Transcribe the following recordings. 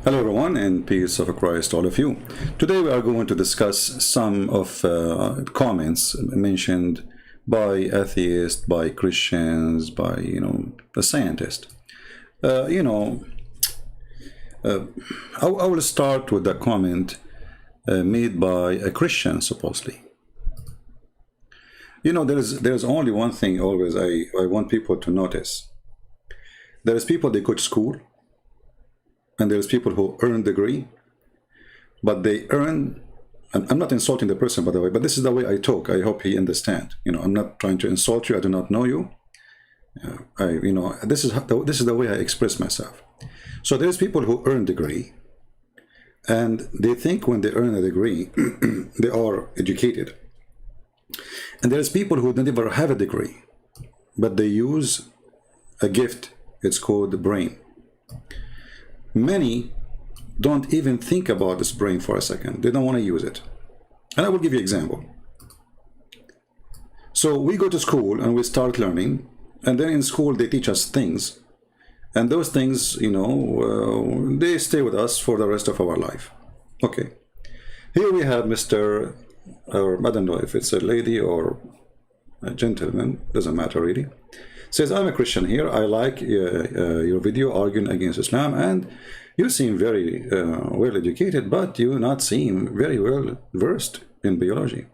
Hello everyone, and peace of Christ all of you. Today we are going to discuss some of comments mentioned by atheists, by Christians, by the scientist. I will start with the comment made by a Christian, supposedly. There's only one thing always I want people to notice. There's people, they go to school, and there's people who earn degree, but they earn, and I'm not insulting the person, by the way, but this is the way I talk. I hope he understand. I'm not trying to insult you. I do not know you. This is the way I express myself. So there's people who earn degree, and they think when they earn a degree, they are educated. And there's people who never have a degree, but they use a gift. It's called the brain. Many don't even think about this brain for a second. They don't want to use it. And I will give you an example. So we go to school and we start learning, and then in school they teach us things. And those things, they stay with us for the rest of our life. Okay. Here we have Mr. or I don't know if it's a lady or a gentleman, doesn't matter really. Says, I'm a Christian here. I like your video arguing against Islam, and you seem very well educated, but you not seem very well versed in biology.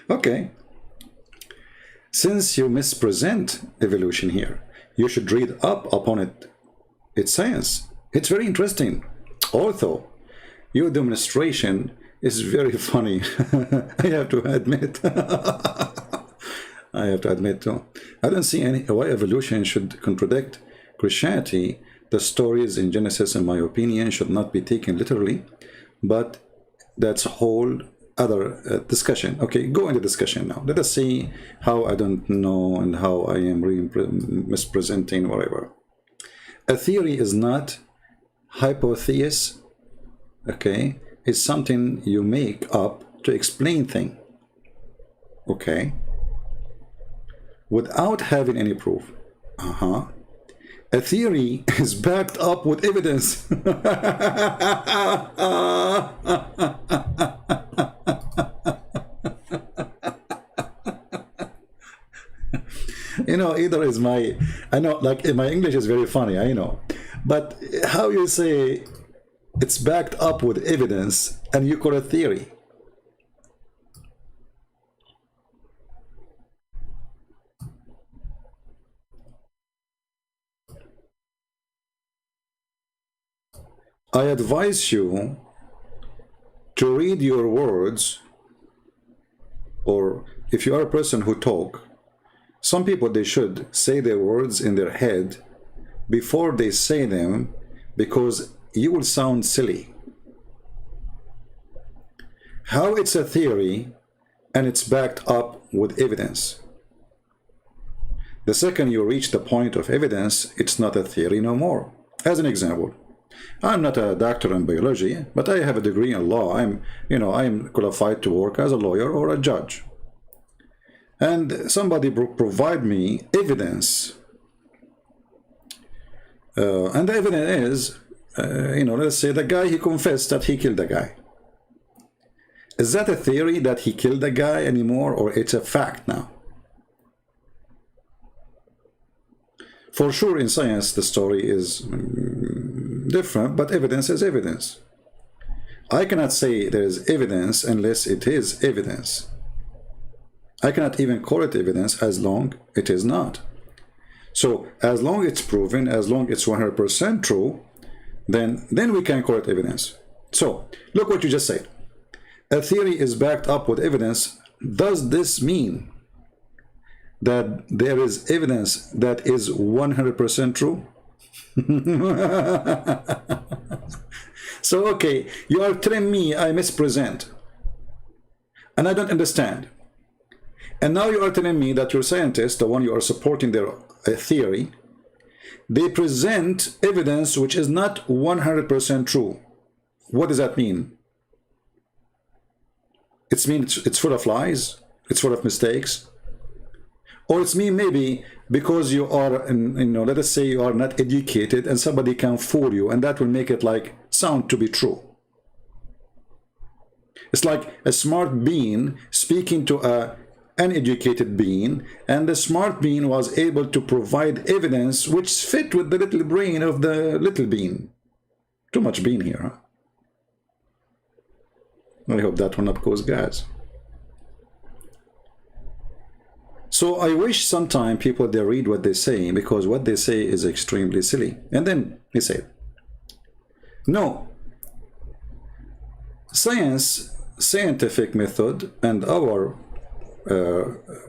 Okay. Since you mispresent evolution here, you should read up upon it. It's science. It's very interesting. Although your demonstration is very funny, I have to admit. I have to admit too. I don't see why evolution should contradict Christianity. The stories in Genesis, in my opinion, should not be taken literally, but that's a whole other discussion. Okay, go into discussion now. Let us see how I don't know and how I am mispresenting whatever. A theory is not hypothesis. Okay, it's something you make up to explain things. Okay. Without having any proof. A theory is backed up with evidence. Either is I know, like my English is very funny, I know. But how you say it's backed up with evidence and you call it theory? I advise you to read your words, or if you are a person who talk, some people, they should say their words in their head before they say them, because you will sound silly. How it's a theory and it's backed up with evidence. The second you reach the point of evidence, it's not a theory no more. As an example, I'm not a doctor in biology, but I have a degree in law. I'm qualified to work as a lawyer or a judge. And somebody provide me evidence. And the evidence is, let's say the guy, he confessed that he killed the guy. Is that a theory that he killed the guy anymore, or it's a fact now? For sure, in science, the story is different, but evidence is evidence. I cannot say there is evidence unless it is evidence. I cannot even call it evidence as long it is not. So as long it's proven, as long it's 100% true, then we can call it evidence. So look what you just said. A theory is backed up with evidence. Does this mean that there is evidence that is 100% true? So, okay, you are telling me I mispresent, and I don't understand. And now you are telling me that your scientists, the one you are supporting their theory, they present evidence which is not 100% true. What does that mean? It means it's full of lies, it's full of mistakes. Or it's me maybe because you are, let us say you are not educated and somebody can fool you, and that will make it like sound to be true. It's like a smart being speaking to a uneducated being, and the smart being was able to provide evidence which fit with the little brain of the little being. Too much bean here, huh? I hope that will not cause gas. So I wish sometime people, they read what they say, because what they say is extremely silly. And then he said, no, scientific method and our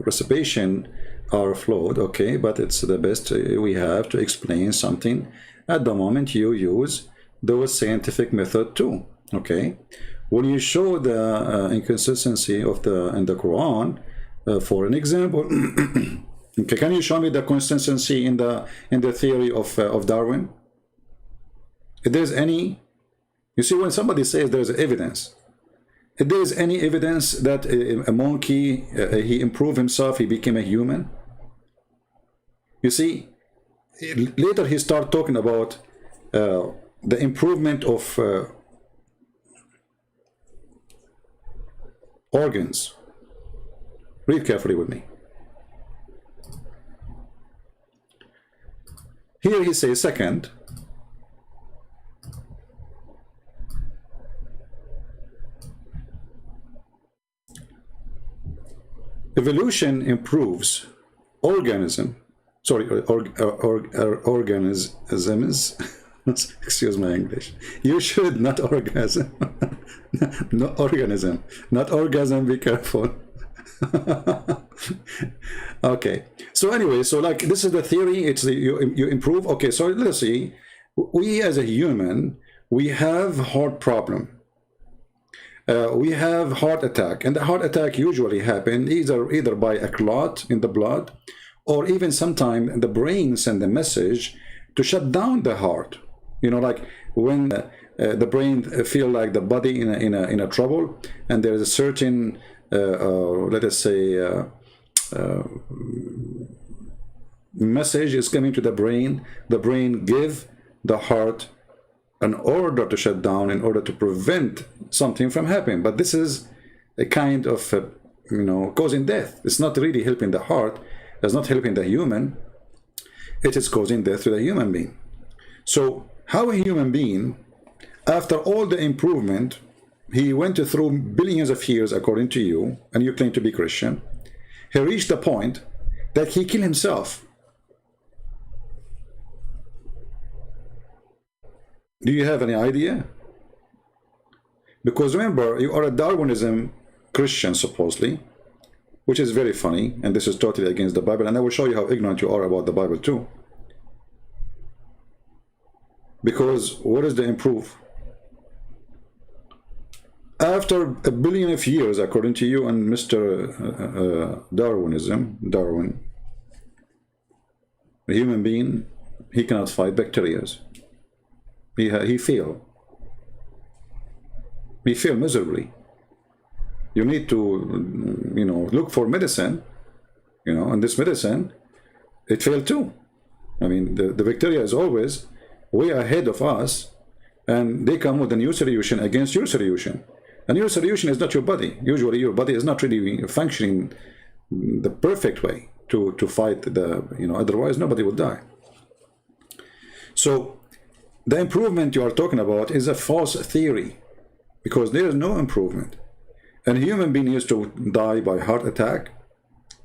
recitation are flawed, okay, but it's the best we have to explain something. At the moment you use those scientific method too, okay. When you show the inconsistency of in the Quran, for an example, okay, can you show me the consistency in the theory of Darwin? If there's any, you see, when somebody says there's evidence, if there is any evidence that a monkey, he improved himself, he became a human, you see, later he started talking about the improvement of organs. Read carefully with me. Here he says, second, evolution improves organisms. Excuse my English. You should not orgasm. No organism, not orgasm. Be careful. Okay. So anyway, so like this is the theory. It's you improve. Okay. So let's see. We as a human, we have heart problem. We have heart attack, and the heart attack usually happen either by a clot in the blood, or even sometimes the brain send a message to shut down the heart. You know, like when the brain feel like the body in a trouble, and there is a certain let us say message is coming to the brain give the heart an order to shut down in order to prevent something from happening. But this is a kind of causing death. It's not really helping the heart, it's not helping the human, it is causing death to the human being. So how a human being, after all the improvement, he went through billions of years, according to you, and you claim to be Christian, he reached the point that he killed himself. Do you have any idea? Because remember, you are a Darwinism Christian, supposedly, which is very funny, and this is totally against the Bible, and I will show you how ignorant you are about the Bible too. Because what is the improve? After a billion of years, according to you and Mr. Darwin, a human being, he cannot fight bacteria. He failed. He failed miserably. You need to, look for medicine, and this medicine, it failed too. I mean, the bacteria is always way ahead of us, and they come with a new solution against your solution. And your solution is not your body. Usually your body is not really functioning the perfect way to fight otherwise nobody will die. So the improvement you are talking about is a false theory, because there is no improvement. And a human being used to die by heart attack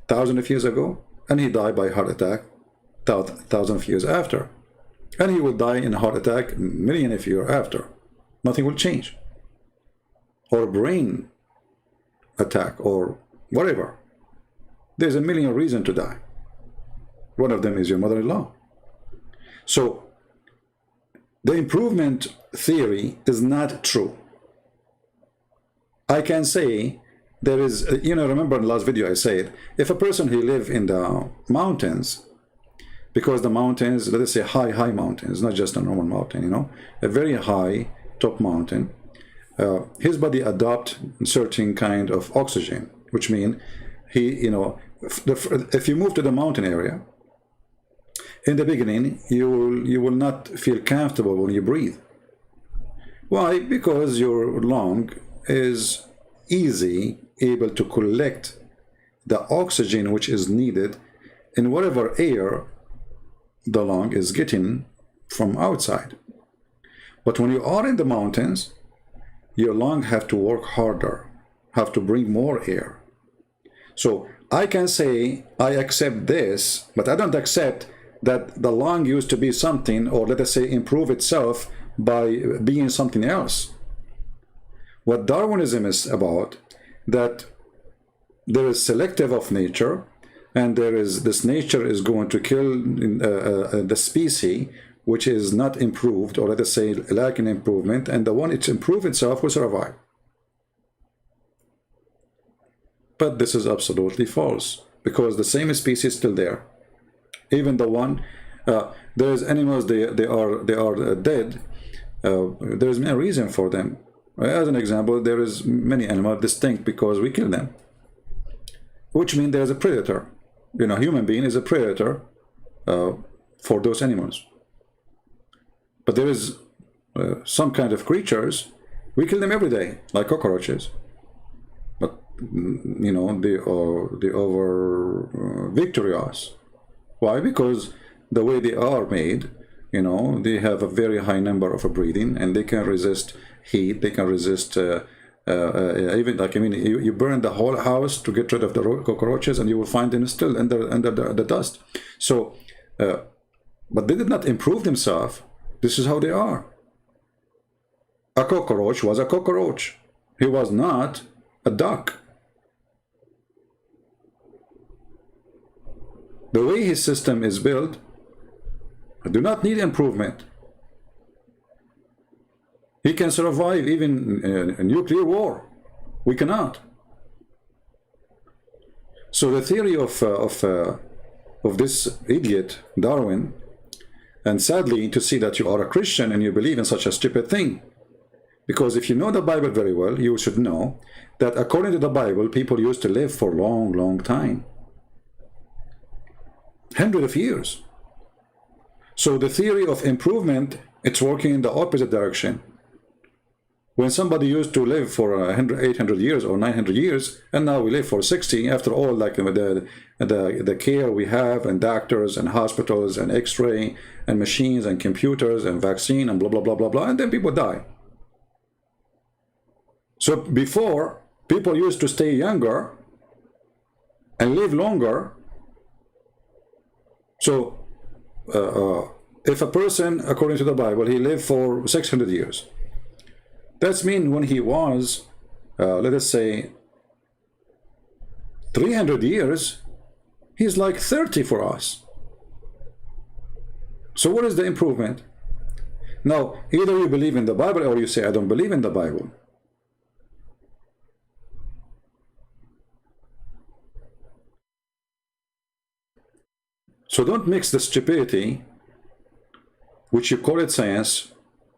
thousands of years ago, and he died by heart attack thousands of years after. And he will die in a heart attack millions of years after. Nothing will change. Or brain attack, or whatever. There's a million reasons to die. One of them is your mother-in-law. So the improvement theory is not true. I can say there is, remember in the last video I said, if a person who live in the mountains, because the mountains, let us say high mountains, not just a normal mountain, a very high top mountain, his body adopt certain kind of oxygen, which means if you move to the mountain area, in the beginning, you will not feel comfortable when you breathe. Why? Because your lung is able to collect the oxygen which is needed in whatever air the lung is getting from outside. But when you are in the mountains, your lung have to work harder, have to bring more air. So I can say I accept this, but I don't accept that the lung used to be something, or let us say improve itself by being something else. What Darwinism is about, that there is selective of nature, and there is this nature is going to kill the species which is not improved, or let us say lacking improvement, and the one it's improved itself will survive. But this is absolutely false, because the same species is still there. Even the one, there's animals, they are dead. There's no reason for them. As an example, there is many animals distinct because we kill them, which means there's a predator. Human being is a predator for those animals. But there is some kind of creatures, we kill them every day, like cockroaches. But they are victorious. Why? Because the way they are made, they have a very high number of breathing, and they can resist heat. They can resist even you burn the whole house to get rid of the cockroaches, and you will find them still under the dust. So, but they did not improve themselves. This is how they are. A cockroach was a cockroach. He was not a duck. The way his system is built, I do not need improvement. He can survive even a nuclear war. We cannot. So the theory of this idiot, Darwin, and sadly to see that you are a Christian and you believe in such a stupid thing. Because if you know the Bible very well, you should know that according to the Bible, people used to live for a long, long time. Hundreds of years. So the theory of improvement, it's working in the opposite direction. When somebody used to live for 800 years or 900 years, and now we live for 60, after all, like the care we have, and doctors and hospitals and x-ray and machines and computers and vaccine and blah, blah, blah, blah, blah, and then people die. So before, people used to stay younger and live longer. So if a person, according to the Bible, he lived for 600 years, that means when he was, let us say, 300 years, he's like 30 for us. So what is the improvement? Now, either you believe in the Bible or you say, I don't believe in the Bible. So don't mix the stupidity, which you call it science,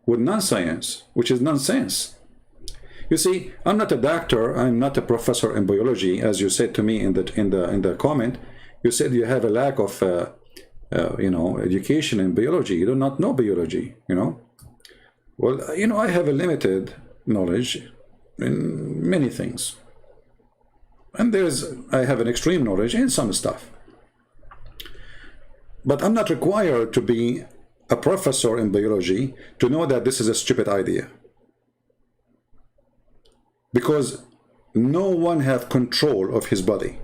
with non-science, which is nonsense. You see, I'm not a doctor, I'm not a professor in biology, as you said to me in the comment. You said you have a lack of education in biology. You do not know biology, Well, I have a limited knowledge in many things. And I have an extreme knowledge in some stuff. But I'm not required to be a professor in biology to know that this is a stupid idea. Because no one has control of his body.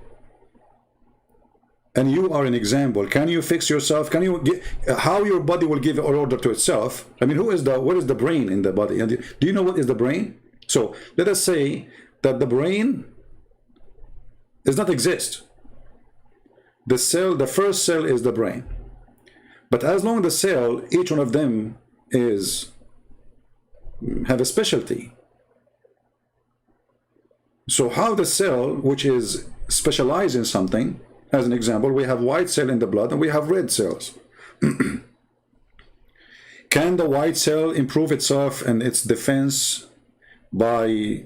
And you are an example. Can you fix yourself? Can you how your body will give an order to itself? I mean, what is the brain in the body? Do you know what is the brain? So let us say that the brain does not exist. The first cell is the brain. But as long as the cell, each one of them have a specialty. So how the cell, which is specialized in something, as an example, we have white cell in the blood and we have red cells. Can the white cell improve itself and its defense by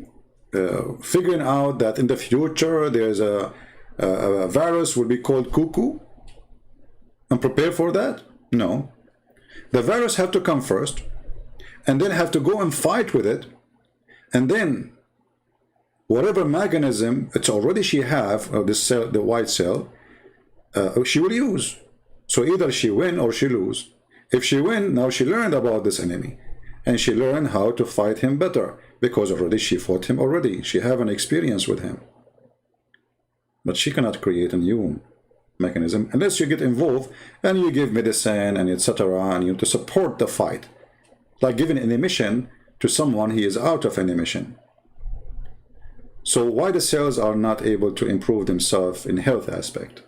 figuring out that in the future there's a a virus will be called cuckoo and prepare for that? No. The virus have to come first, and then have to go and fight with it, and then whatever mechanism it's already she have of this cell, the white cell, she will use. So either she win or she lose. If she win, now she learned about this enemy, and she learned how to fight him better, because already she fought him already. She have an experience with him. But she cannot create a new mechanism unless you get involved and you give medicine and etc. and you to support the fight, like giving an emission to someone he is out of an emission. So why the cells are not able to improve themselves in health aspect?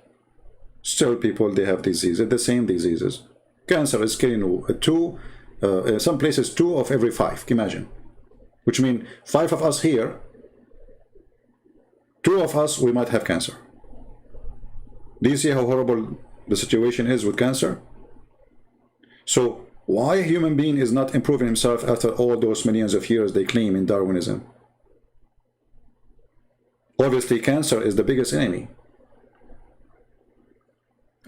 Still people, they have diseases, the same diseases. Cancer is killing some places 2 of every 5, imagine, which means 5 of us here, 2 of us, we might have cancer. Do you see how horrible the situation is with cancer? So why a human being is not improving himself after all those millions of years they claim in Darwinism? Obviously cancer is the biggest enemy,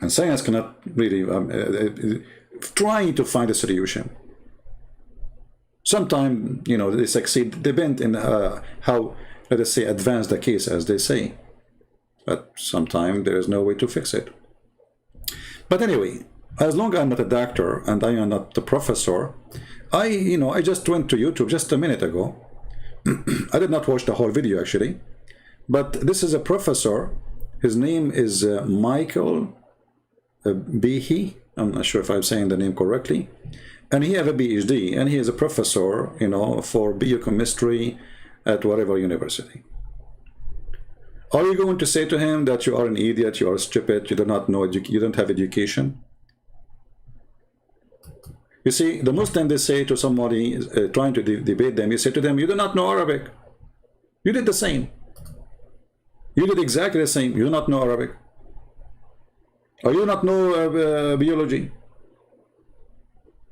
and science cannot really trying to find a solution. Sometimes, you know, they succeed, depend in how, let us say, advance the case, as they say. But sometimes there is no way to fix it. But anyway, as long as I'm not a doctor and I am not a professor, I just went to YouTube just a minute ago. I did not watch the whole video actually, but this is a professor. His name is Michael Behe. I'm not sure if I'm saying the name correctly. And he has a PhD, and he is a professor, you know, for biochemistry at whatever university. Are you going to say to him that you are an idiot, you are stupid, you do not know, you don't have education? You see, the most time they say to somebody trying to debate them, you say to them, you do not know Arabic. You did the same. You did exactly the same. You do not know Arabic. Or you do not know biology.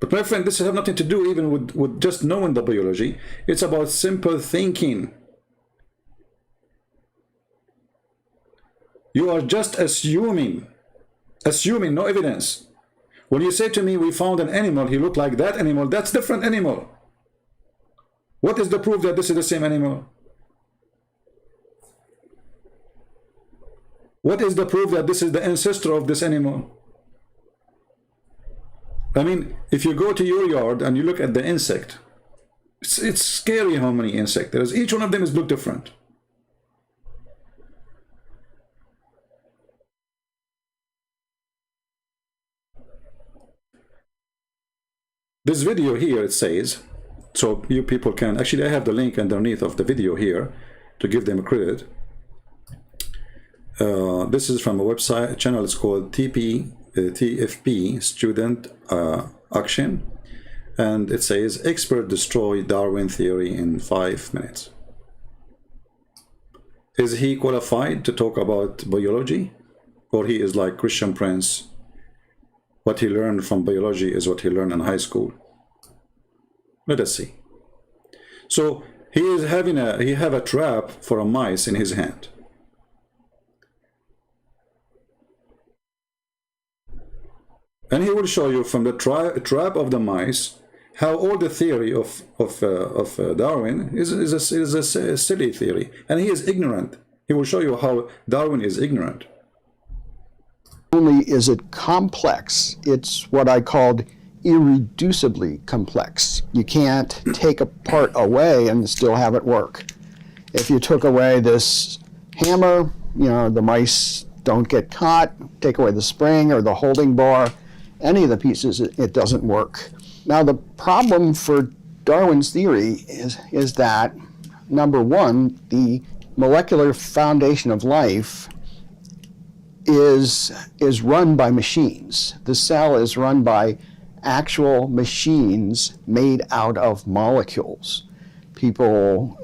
But my friend, this has nothing to do even with just knowing the biology. It's about simple thinking. You are just assuming, no evidence. When you say to me, we found an animal, he looked like that animal, that's different animal. What is the proof that this is the same animal? What is the proof that this is the ancestor of this animal? I mean, if you go to your yard and you look at the insect, it's scary how many insects there is. Each one of them look different. This video here, it says, so you people can, actually I have the link underneath of the video here to give them credit. This is from a website, channel, it's called TFP, Student Action, and it says, expert destroy Darwin theory in 5 minutes. Is he qualified to talk about biology? Or he is like Christian Prince? What he learned from biology is what he learned in high school. Let us see. So he is having he have a trap for a mice in his hand. And he will show you from the trap of the mice how all the theory of Darwin is a silly theory, and he is ignorant. He will show you how Darwin is ignorant. Only is it complex, it's what I called irreducibly complex. You can't take a part away and still have it work. If you took away this hammer, the mice don't get caught. Take away the spring or the holding bar, any of the pieces, it doesn't work. Now the problem for Darwin's theory is that, number one, the molecular foundation of life is run by machines. The cell is run by actual machines made out of molecules. People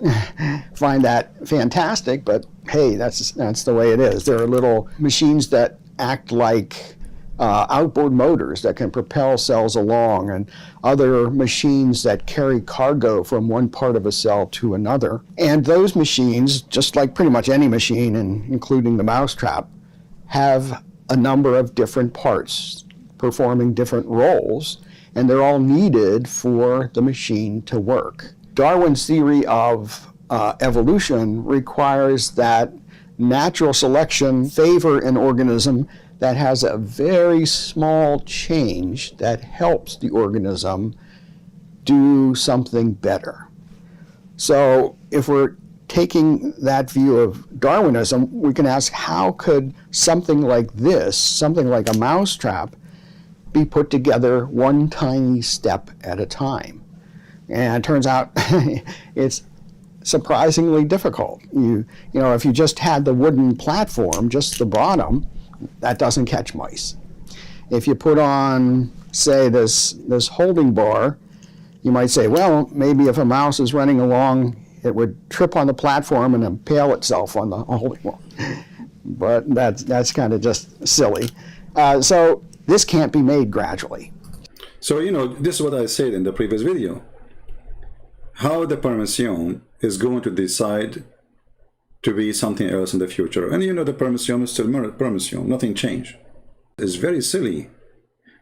find that fantastic, but hey, that's the way it is. There are little machines that act like outboard motors that can propel cells along, and other machines that carry cargo from one part of a cell to another. And those machines, just like pretty much any machine, including the mousetrap, have a number of different parts performing different roles, and they're all needed for the machine to work. Darwin's theory of evolution requires that natural selection favor an organism that has a very small change that helps the organism do something better. So if we're taking that view of Darwinism, we can ask, how could something like this, something like a mousetrap, be put together one tiny step at a time? And it turns out it's surprisingly difficult. You know, if you just had the wooden platform, just the bottom, that doesn't catch mice. If you put on, say, this holding bar, you might say, well, maybe if a mouse is running along, it would trip on the platform and impale itself on the holding bar. But that's kind of just silly. So this can't be made gradually. So, you know, this is what I said in the previous video. How the permutation is going to decide to be something else in the future. And you know, the permutation is still permutation, nothing changed. It's very silly.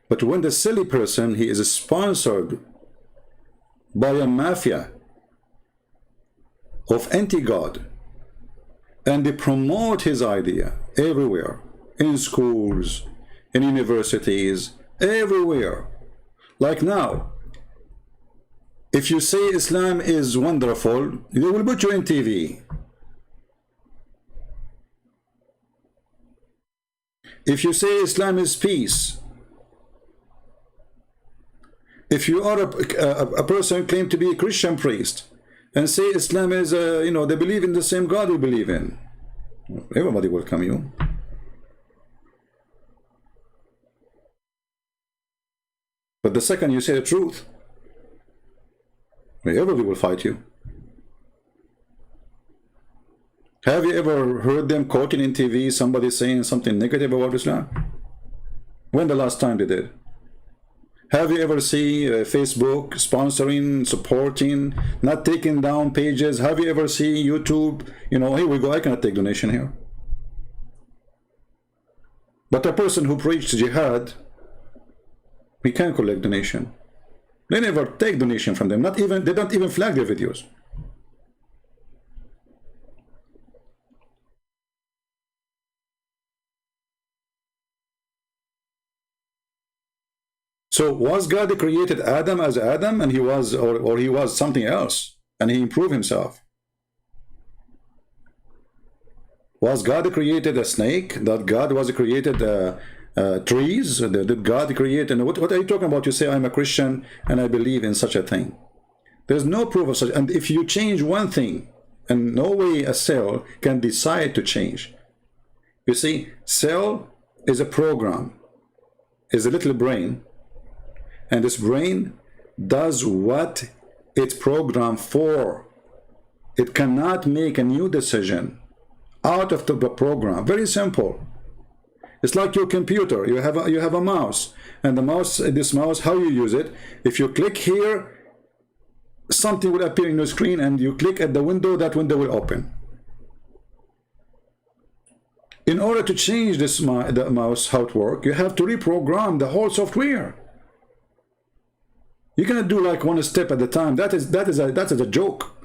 But when the silly person, he is sponsored by a mafia of anti-God, and they promote his idea everywhere, in schools, in universities, everywhere. Like now, if you say Islam is wonderful, they will put you in TV. If you say Islam is peace, if you are a person who claims to be a Christian priest and say Islam is, you know, they believe in the same God we believe in, everybody will come you. But the second you say the truth, everybody will fight you. Have you ever heard them quoting in TV somebody saying something negative about Islam? When the last time they did? Have you ever seen Facebook sponsoring, supporting, not taking down pages? Have you ever seen YouTube, you know, here we go, I cannot take donation here. But a person who preached jihad, we can collect donation. They never take donation from them, not even, they don't even flag their videos. So was God that created Adam as Adam, and he was, or he was something else, and he improved himself? Was God that created a snake? That God was created trees? Did God create? And what are you talking about? You say I'm a Christian and I believe in such a thing. There's no proof of such. And if you change one thing, and no way a cell can decide to change. You see, cell is a program, is a little brain. And this brain does what it's programmed for. It cannot make a new decision out of the program. Very simple. It's like your computer. You have a mouse, and the mouse, this mouse, how you use it? If you click here, something will appear in your screen, and you click at the window, that window will open. In order to change this the mouse how it works, you have to reprogram the whole software. You cannot do like one step at a time. That is a joke.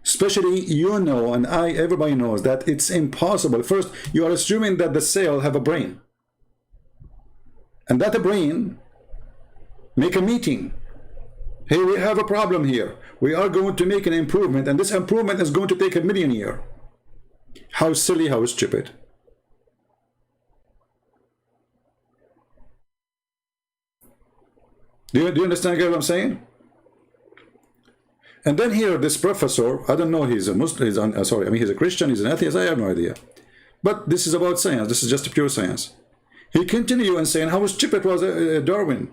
Especially, you know, and everybody knows that it's impossible. First, you are assuming that the cell have a brain, and that the brain make a meeting. Hey, we have a problem here. We are going to make an improvement, and this improvement is going to take 1,000,000 years. How silly, how stupid. Do you understand what I'm saying? And then here, this professor, I don't know, he's a Muslim, he's a Christian, he's an atheist, I have no idea. But this is about science, this is just pure science. He continued and saying how stupid was Darwin.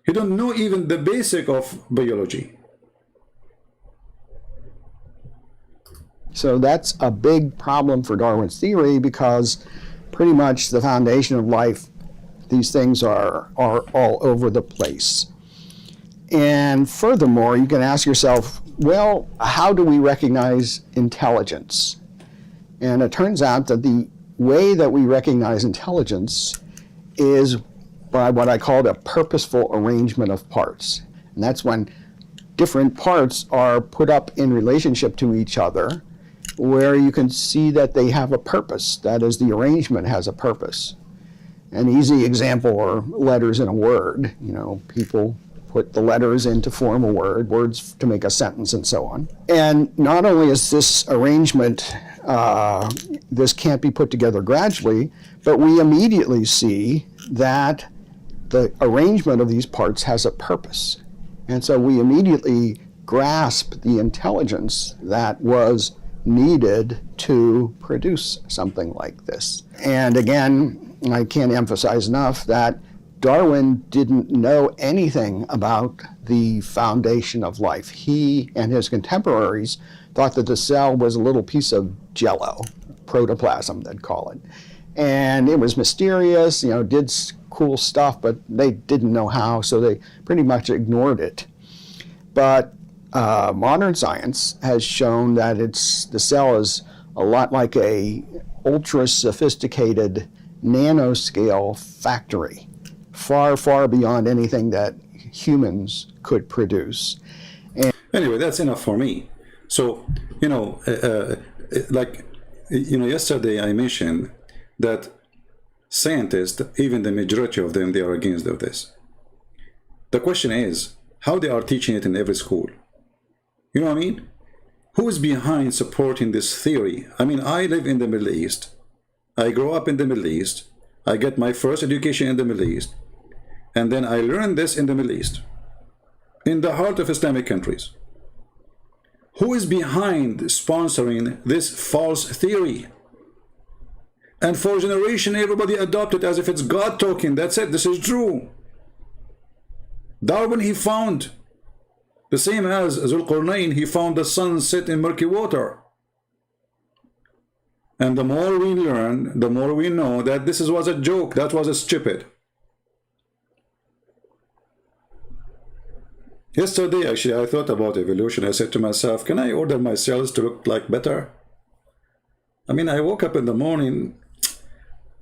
He don't know even the basic of biology. So that's a big problem for Darwin's theory, because pretty much the foundation of life. These things are all over the place. And furthermore, you can ask yourself, well, how do we recognize intelligence? And it turns out that the way that we recognize intelligence is by what I call a purposeful arrangement of parts. And that's when different parts are put up in relationship to each other, where you can see that they have a purpose. That is, the arrangement has a purpose. An easy example are letters in a word. You know, people put the letters in to form a word, words to make a sentence, and so on. And not only is this arrangement, this can't be put together gradually, but we immediately see that the arrangement of these parts has a purpose. And so we immediately grasp the intelligence that was needed to produce something like this. And again, I can't emphasize enough that Darwin didn't know anything about the foundation of life. He and his contemporaries thought that the cell was a little piece of jello, protoplasm, they'd call it. And it was mysterious, you know, did cool stuff, but they didn't know how, so they pretty much ignored it. But modern science has shown that the cell is a lot like a ultra-sophisticated nanoscale factory, far, far beyond anything that humans could produce. And anyway, that's enough for me. So, you know, yesterday I mentioned that scientists, even the majority of them, they are against of this. The question is, how they are teaching it in every school? You know what I mean? Who is behind supporting this theory? I mean, I live in the Middle East. I grew up in the Middle East. I get my first education in the Middle East. And then I learned this in the Middle East, in the heart of Islamic countries. Who is behind sponsoring this false theory? And for a generation, everybody adopted as if it's God talking. That's it. This is true. Darwin, he found, the same as Zulqarnain, he found the sun set in murky water. And the more we learn, the more we know that this was a joke. That was a stupid. Yesterday, actually, I thought about evolution. I said to myself, can I order my cells to look like better? I mean, I woke up in the morning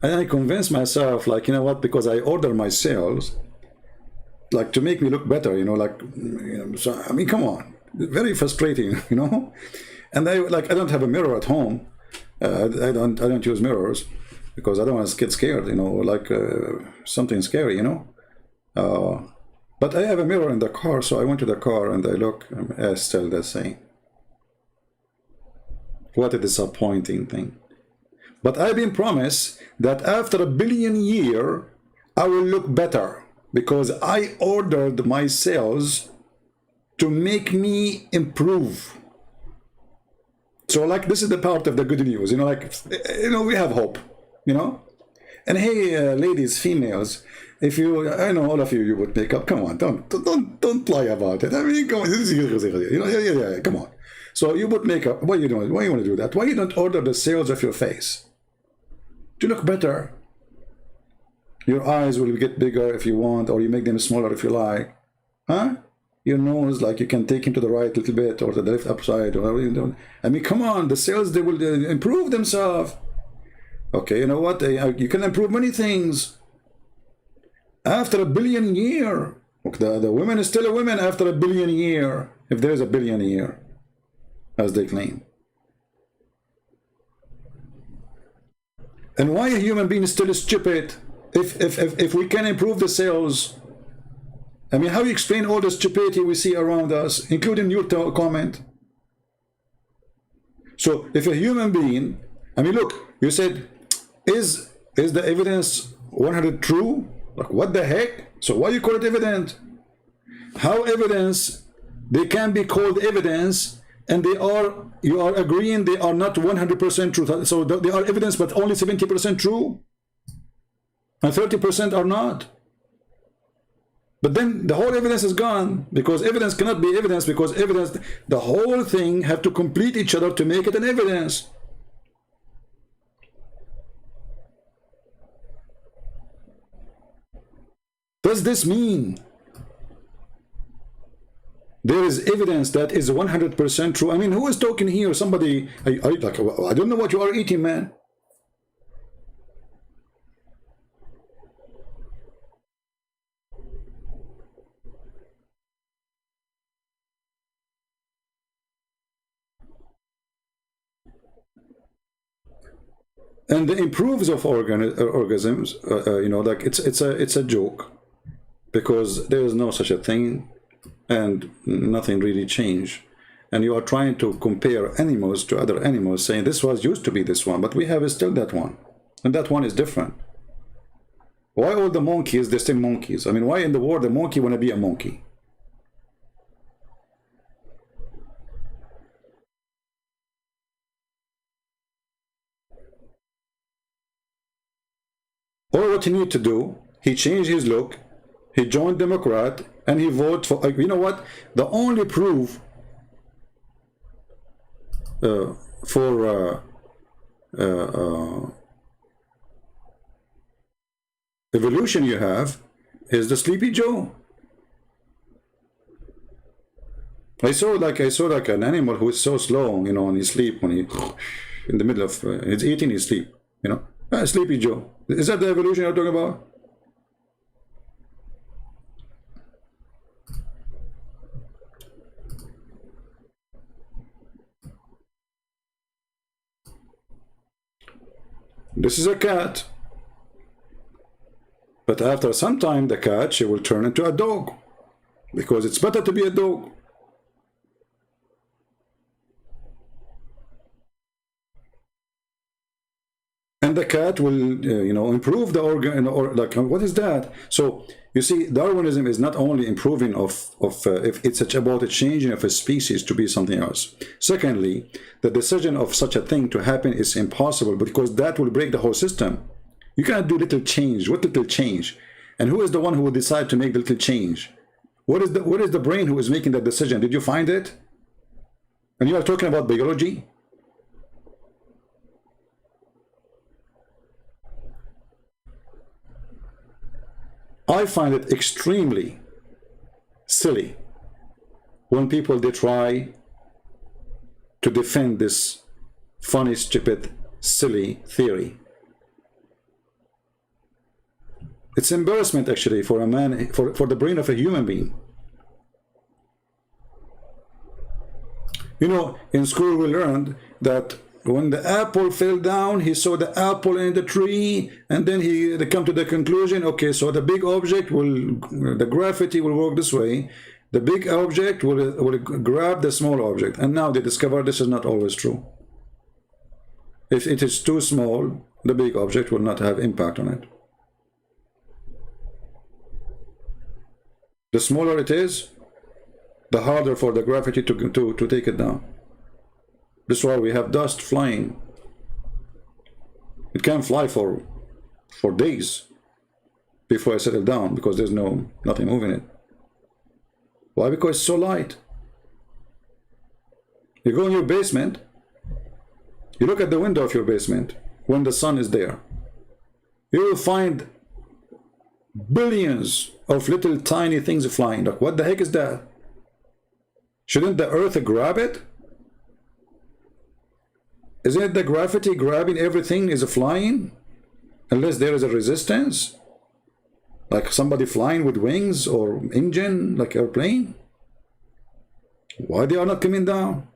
and I convinced myself, like, you know what, because I order my cells, like, to make me look better, you know, like, you know, so, I mean, come on, very frustrating, you know. And I don't have a mirror at home. I don't use mirrors because I don't want to get scared, you know, like something scary, you know. But I have a mirror in the car, so I went to the car and I look, and still the same. What a disappointing thing. But I've been promised that after 1 billion years, I will look better because I ordered my cells to make me improve. So, like, this is the part of the good news, you know, like, you know, we have hope, you know. And hey, ladies, females, if you, I know all of you, you would make up. Come on, don't lie about it. I mean, come on, you know, yeah, come on. So you would make up. What are you doing? Why you want to do that? Why you don't order the cells of your face to look better? Your eyes will get bigger if you want, or you make them smaller if you like, huh? Your nose, like, you can take him to the right a little bit or to the left upside, or whatever you do. I mean, come on, the cells, they will improve themselves. Okay, you know what? You can improve many things. After 1 billion years, the woman is still a woman after 1 billion years, if there is 1 billion years, as they claim. And why a human being is still stupid if we can improve the cells? I mean, how do you explain all the stupidity we see around us, including your comment? So if a human being, I mean, look, you said, is the evidence 100 true? Like, what the heck? So why you call it evidence? How evidence, they can be called evidence, and you are agreeing they are not 100% true. So they are evidence, but only 70% true, and 30% are not. But then the whole evidence is gone, because evidence cannot be evidence, because evidence, the whole thing have to complete each other to make it an evidence. Does this mean there is evidence that is 100% true? I mean, who is talking here? Somebody, like, I don't know what you are eating, man. And the improves of organisms, you know, like it's a joke, because there is no such a thing, and nothing really changed. And you are trying to compare animals to other animals, saying this was used to be this one, but we have still that one, and that one is different. Why all the monkeys, they're still monkeys? I mean, why in the world the monkey want to be a monkey? Or what he need to do, he changed his look, he joined Democrat, and he voted for, you know what, the only proof for evolution you have is the Sleepy Joe. I saw like an animal who is so slow, you know, in his sleep, when he in the middle of he's eating his sleep, you know. Sleepy Joe. Is that the evolution you're talking about? This is a cat. But after some time, the cat, she will turn into a dog, because it's better to be a dog. And the cat will, you know, improve the organ, or like, what is that? So you see, Darwinism is not only improving if it's about a changing of a species to be something else. Secondly, the decision of such a thing to happen is impossible, because that will break the whole system. You cannot do little change. What little change? And who is the one who will decide to make the little change? What is the brain who is making that decision? Did you find it? And you are talking about biology? I find it extremely silly when people, they try to defend this funny, stupid, silly theory. It's embarrassment, actually, for a man, for the brain of a human being. You know, in school we learned that when the apple fell down, he saw the apple in the tree, and then they come to the conclusion, okay, so the big object the gravity will work this way. The big object will grab the small object. And now they discover this is not always true. If it is too small, the big object will not have impact on it. The smaller it is, the harder for the gravity to take it down. This is why we have dust flying. It can fly for days before it settles down, because there's nothing moving it. Why? Because it's so light. You go in your basement, you look at the window of your basement when the sun is there. You will find billions of little tiny things flying. Like, what the heck is that? Shouldn't the earth grab it? Isn't it the gravity grabbing everything is flying? Unless there is a resistance? Like somebody flying with wings or engine, like airplane? Why they are not coming down?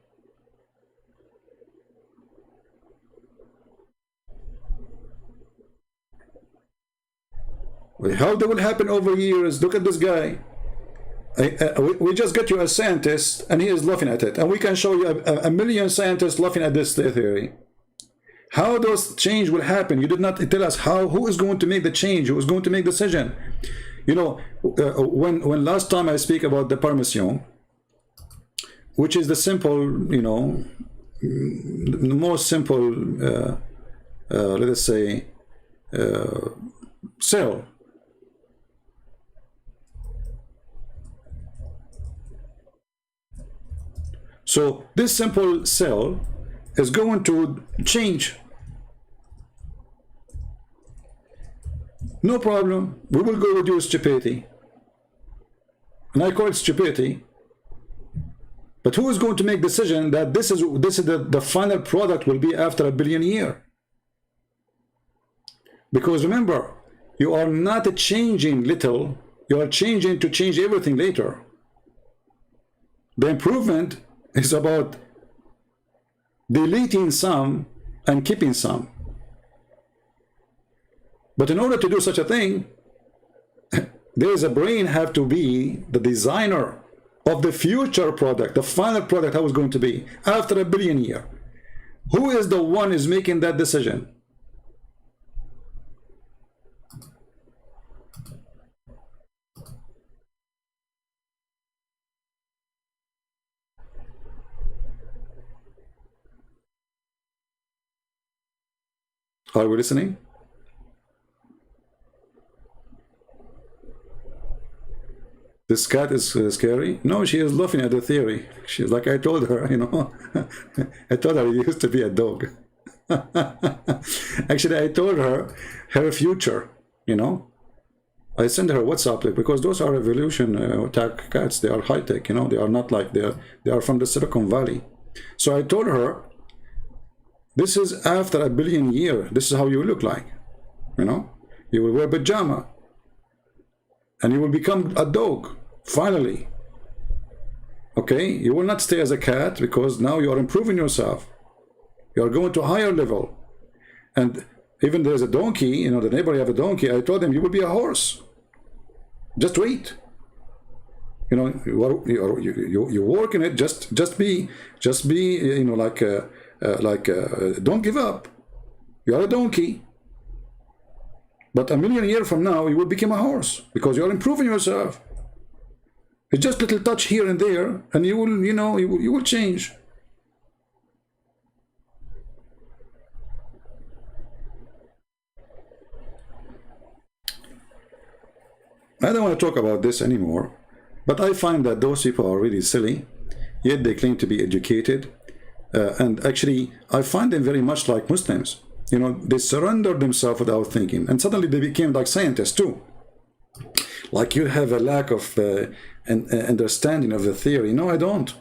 How that will happen over years? Look at this guy. We just got you a scientist, and he is laughing at it. And we can show you a million scientists laughing at this theory. How those change will happen? You did not tell us how. Who is going to make the change? Who is going to make the decision? You know, when last time I speak about the permission, which is the simple, you know, the most simple, let us say, cell. So this simple cell is going to change. No problem. We will go with your stupidity. And I call it stupidity. But who is going to make decision that this is the final product will be after 1 billion years? Because remember, you are not changing little, you are changing to change everything later. The improvement is about deleting some and keeping some. But in order to do such a thing, there is a brain have to be the designer of the future product, the final product, how it's going to be after 1 billion years. Who is the one is making that decision? Are we listening? This cat is scary. No, she is laughing at the theory. She's like, I told her, you know, I told her it used to be a dog. Actually, I told her her future, you know. I sent her WhatsApp because those are evolution tech cats. They are high tech, you know. They are not like they are from the Silicon Valley. So I told her, this is after 1 billion years. This is how you look like, you know. You will wear pajama, and you will become a dog. Finally, okay, you will not stay as a cat because now you are improving yourself. You are going to a higher level. And even there's a donkey, you know, the neighbor have a donkey. I told him you will be a horse. Just wait. You know, you work in it. Just be, you know, don't give up. You are a donkey. But 1 million years from now, you will become a horse because you are improving yourself. It's just little touch here and there, and you will, you know, you will change. I don't want to talk about this anymore, but I find that those people are really silly, yet they claim to be educated. And actually, I find them very much like Muslims. You know, they surrender themselves without thinking, and suddenly they became like scientists too. Like you have a lack of understanding of the theory. No, I don't.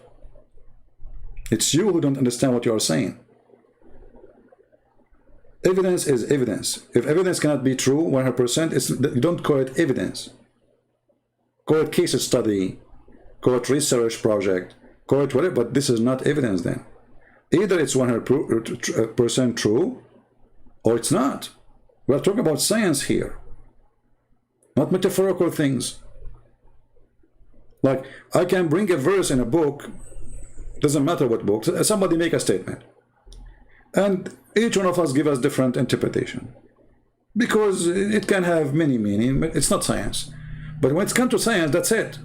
It's you who don't understand what you are saying. Evidence is evidence. If evidence cannot be true 100%, you don't call it evidence. Call it case study, call it research project, call it whatever, but this is not evidence then. Either it's 100% true, or it's not. We're talking about science here, not metaphorical things. Like, I can bring a verse in a book, doesn't matter what book, somebody make a statement. And each one of us give us different interpretation. Because it can have many meanings, but it's not science. But when it's come to science, that's it.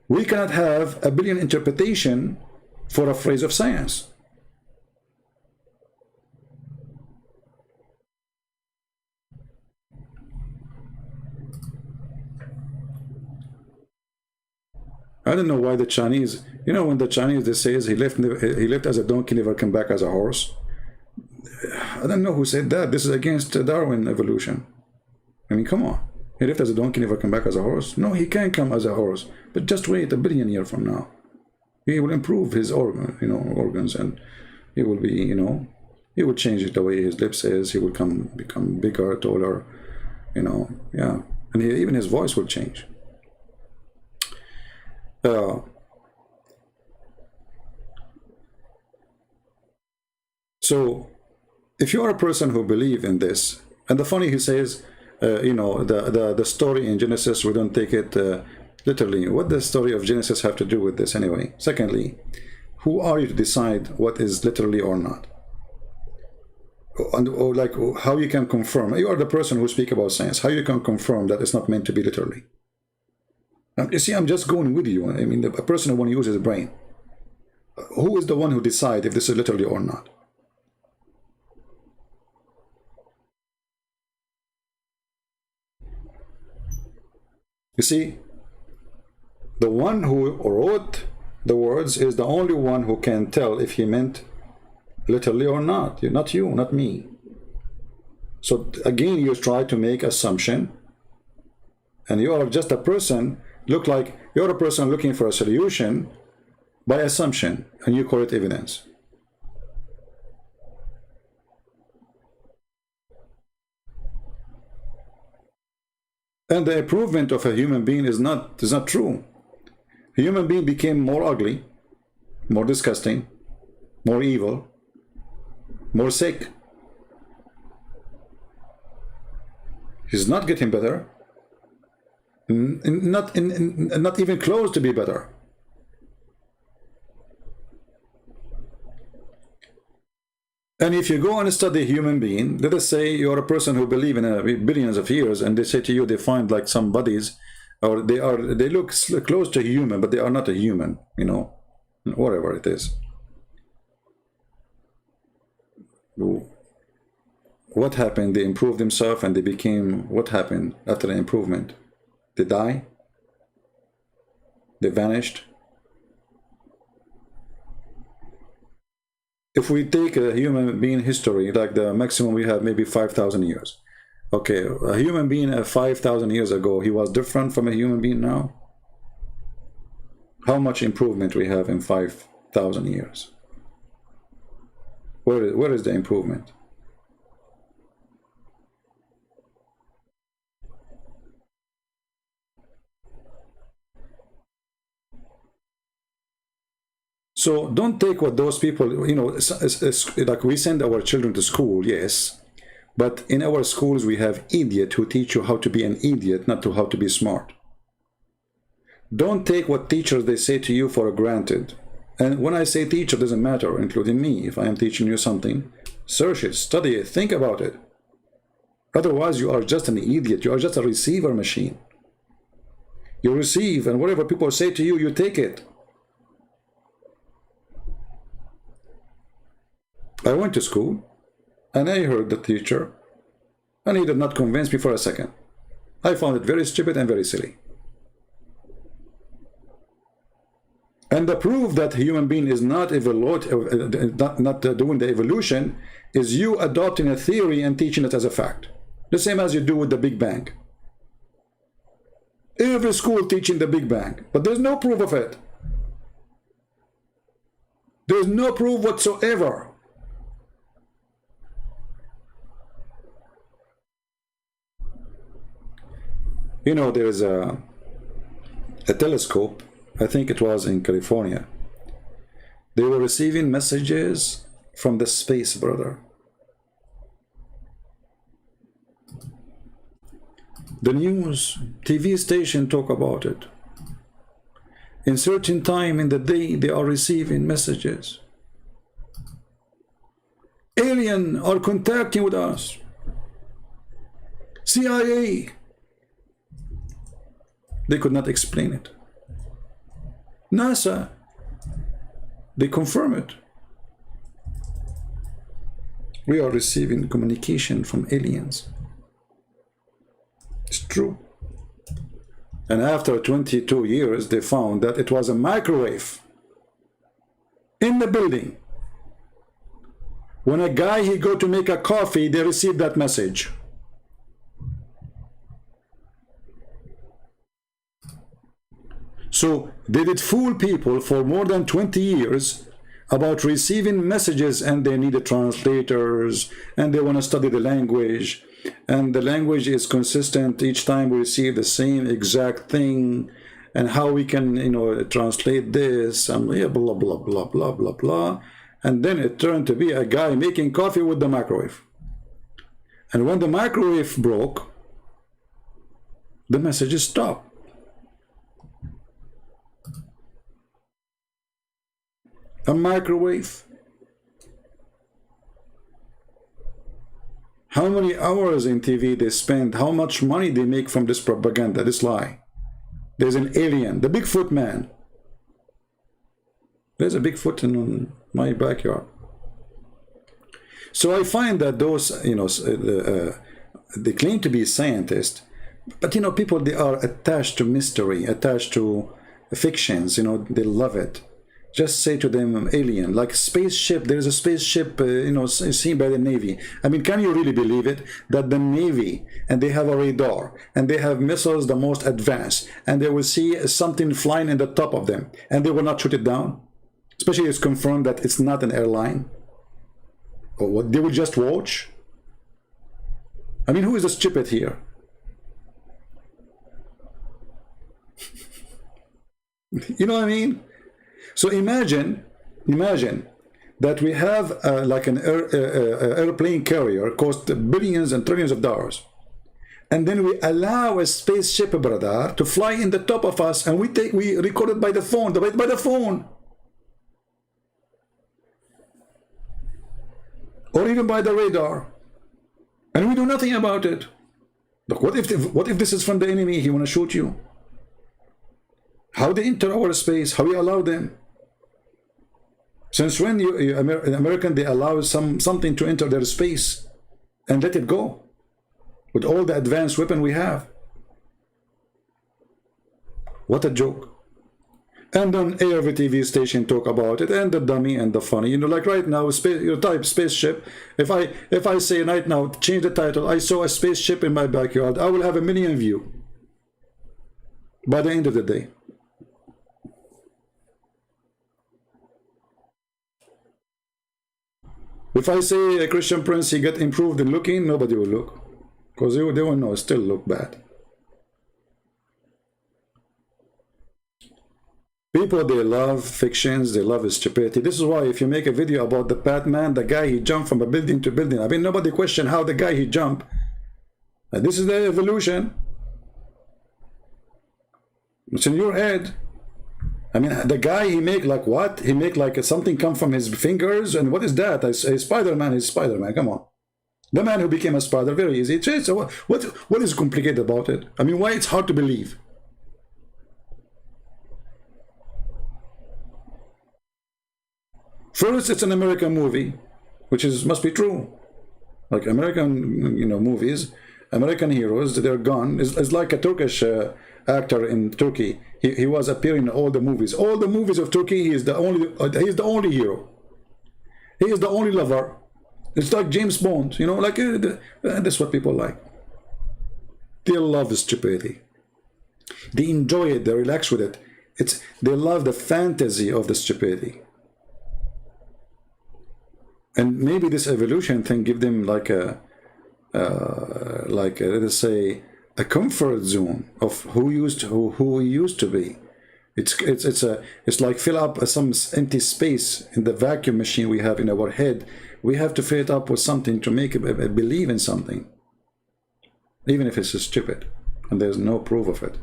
We cannot have 1 billion interpretation for a phrase of science. I don't know why the Chinese, you know, when the Chinese, they say he left as a donkey, never come back as a horse. I don't know who said that. This is against Darwin evolution. I mean, come on. He left as a donkey, never come back as a horse. No, he can come as a horse, but just wait 1 billion years from now. He will improve his organs, and he will be, you know, he will change it the way his lips is. He will become bigger, taller, you know, yeah. And even his voice will change. So if you are a person who believes in this, and the funny he says, you know, the story in Genesis, we don't take it literally. What does the story of Genesis have to do with this anyway? Secondly, who are you to decide what is literally or not? Or like how you can confirm? You are the person who speaks about science. How you can confirm that it's not meant to be literally? You see, I'm just going with you. I mean, a person who wants to use his brain. Who is the one who decides if this is literally or not? You see, the one who wrote the words is the only one who can tell if he meant literally or not. Not you, not me. So again, you try to make assumption, and you are just a person, look like you're a person looking for a solution by assumption, and you call it evidence. And the improvement of a human being is not true. A human being became more ugly, more disgusting, more evil, more sick. He's not getting better. Not even close to be better. And if you go and study a human being, let us say you're a person who believe in billions of years, and they say to you they find like some bodies, or they look close to human, but they are not a human, you know, whatever it is. What happened? They improved themselves and they became, what happened after the improvement? They die? They vanished? If we take a human being history, like the maximum we have, maybe 5,000 years. Okay, a human being 5,000 years ago, he was different from a human being now? How much improvement we have in 5,000 years? Where is the improvement? So don't take what those people, you know, like we send our children to school, yes, but in our schools we have idiots who teach you how to be an idiot, not to how to be smart. Don't take what teachers they say to you for granted. And when I say teacher, it doesn't matter, including me. If I am teaching you something, search it, study it, think about it. Otherwise, you are just an idiot. You are just a receiver machine. You receive, and whatever people say to you, you take it. I went to school, and I heard the teacher, and he did not convince me for a second. I found it very stupid and very silly. And the proof that a human being is not doing the evolution is you adopting a theory and teaching it as a fact. The same as you do with the Big Bang. Every school teaching the Big Bang, but there's no proof of it. There's no proof whatsoever. You know, there's a telescope, I think it was in California. They were receiving messages from the space, brother. The news, TV station talk about it. In certain time in the day, they are receiving messages. Alien are contacting with us. CIA. They could not explain it. NASA, they confirm it. We are receiving communication from aliens. It's true. And after 22 years, they found that it was a microwave in the building. When a guy, he go to make a coffee, they received that message. So they did fool people for more than 20 years about receiving messages, and they needed translators, and they want to study the language, and the language is consistent each time we receive the same exact thing, and how we can, you know, translate this, and blah, blah, blah, blah, blah, blah, blah. And then it turned to be a guy making coffee with the microwave. And when the microwave broke, the messages stopped. A microwave. How many hours in TV they spend, how much money they make from this propaganda, this lie. There's an alien, the Bigfoot man. There's a Bigfoot in my backyard. So I find that those, you know, they claim to be scientists, but, you know, people, they are attached to mystery, attached to fictions, you know, they love it. just say to them alien, like spaceship. There's a spaceship, you know, seen by the Navy. I mean, can you really believe it? That the Navy, and they have a radar, and they have missiles the most advanced, and they will see something flying in the top of them, and they will not shoot it down? Especially it's confirmed that it's not an airline. Or what? They will just watch? I mean, who is the stupid here? You know what I mean? So imagine that we have like an airplane carrier cost billions and trillions of dollars, and then we allow a spaceship, brother, to fly in the top of us, and we record it by the phone, by the phone, or even by the radar, and we do nothing about it. Look, what if this is from the enemy? He want to shoot you. How they enter our space? How we allow them? Since when American, they allow something to enter their space and let it go with all the advanced weapon we have? What a joke. And on every TV station talk about it, and the dummy and the funny. You know, like right now, you type spaceship. If I say right now, change the title, I saw a spaceship in my backyard, I will have 1 million views by the end of the day. If I say a Christian Prince, he get improved in looking, nobody will look, because they will know, still look bad. People, they love fictions, they love stupidity. This is why if you make a video about the Batman, the guy, he jumped from a building to building. I mean, nobody question how the guy, he jumped. And this is the evolution. It's in your head. I mean, the guy, he make like what? He make like something come from his fingers, and what is that? A Spider-Man is Spider-Man, come on. The man who became a spider, very easy. What is complicated about it? I mean, why it's hard to believe? First, it's an American movie, which must be true. Like American, you know, movies, American heroes, they're gone. It's like a Turkish actor in Turkey. He was appearing in all the movies. All the movies of Turkey, he's the only hero. He is the only lover. It's like James Bond, you know, like that's what people like. They love stupidity. They enjoy it. They relax with it. They love the fantasy of the stupidity. And maybe this evolution thing give them like let's say a comfort zone of who we used to be. It's like fill up some empty space in the vacuum machine we have in our head. We have to fill it up with something to make it believe in something, even if it's stupid and there's no proof of it.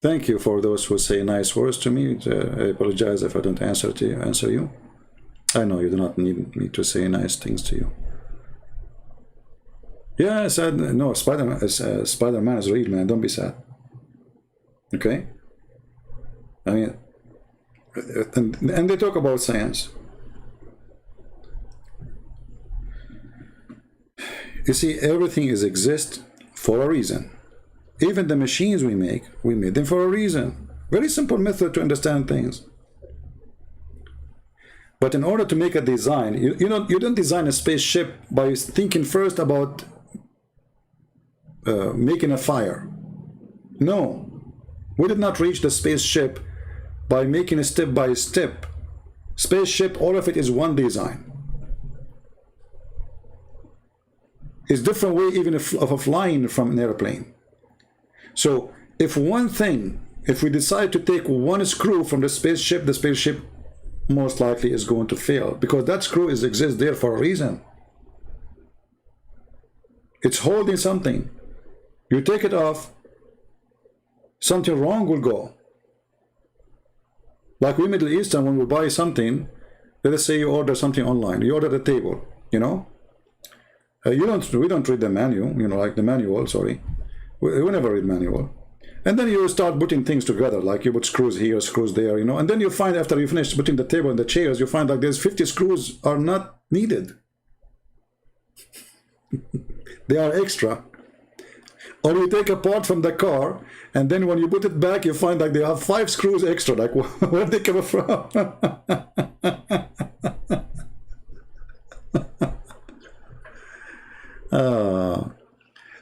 Thank you for those who say nice words to me. I apologize if I don't answer you. I know you do not need me to say nice things to you. Yeah, I said no. Spider-Man is real, man. Don't be sad. Okay. I mean, and they talk about science. You see, everything exists for a reason. Even the machines we made them for a reason. Very simple method to understand things. But in order to make a design, you don't design a spaceship by thinking first about making a fire. No, we did not reach the spaceship by making a step-by-step. Spaceship, all of it is one design. It's different way even of flying from an airplane. So if we decide to take one screw from the spaceship most likely is going to fail, because that screw exists there for a reason. It's holding something. You take it off, something wrong will go. Like we Middle Eastern, when we buy something, let us say you order something online, you order the table, you know, we don't read the manual, you know, like the manual, sorry. We never read manual. And then you start putting things together, like you put screws here, screws there, you know, and then you find after you finish putting the table and the chairs, you find like there's 50 screws are not needed. They are extra. Or you take a part from the car, and then when you put it back, you find like they have 5 screws extra. Like, where they come from?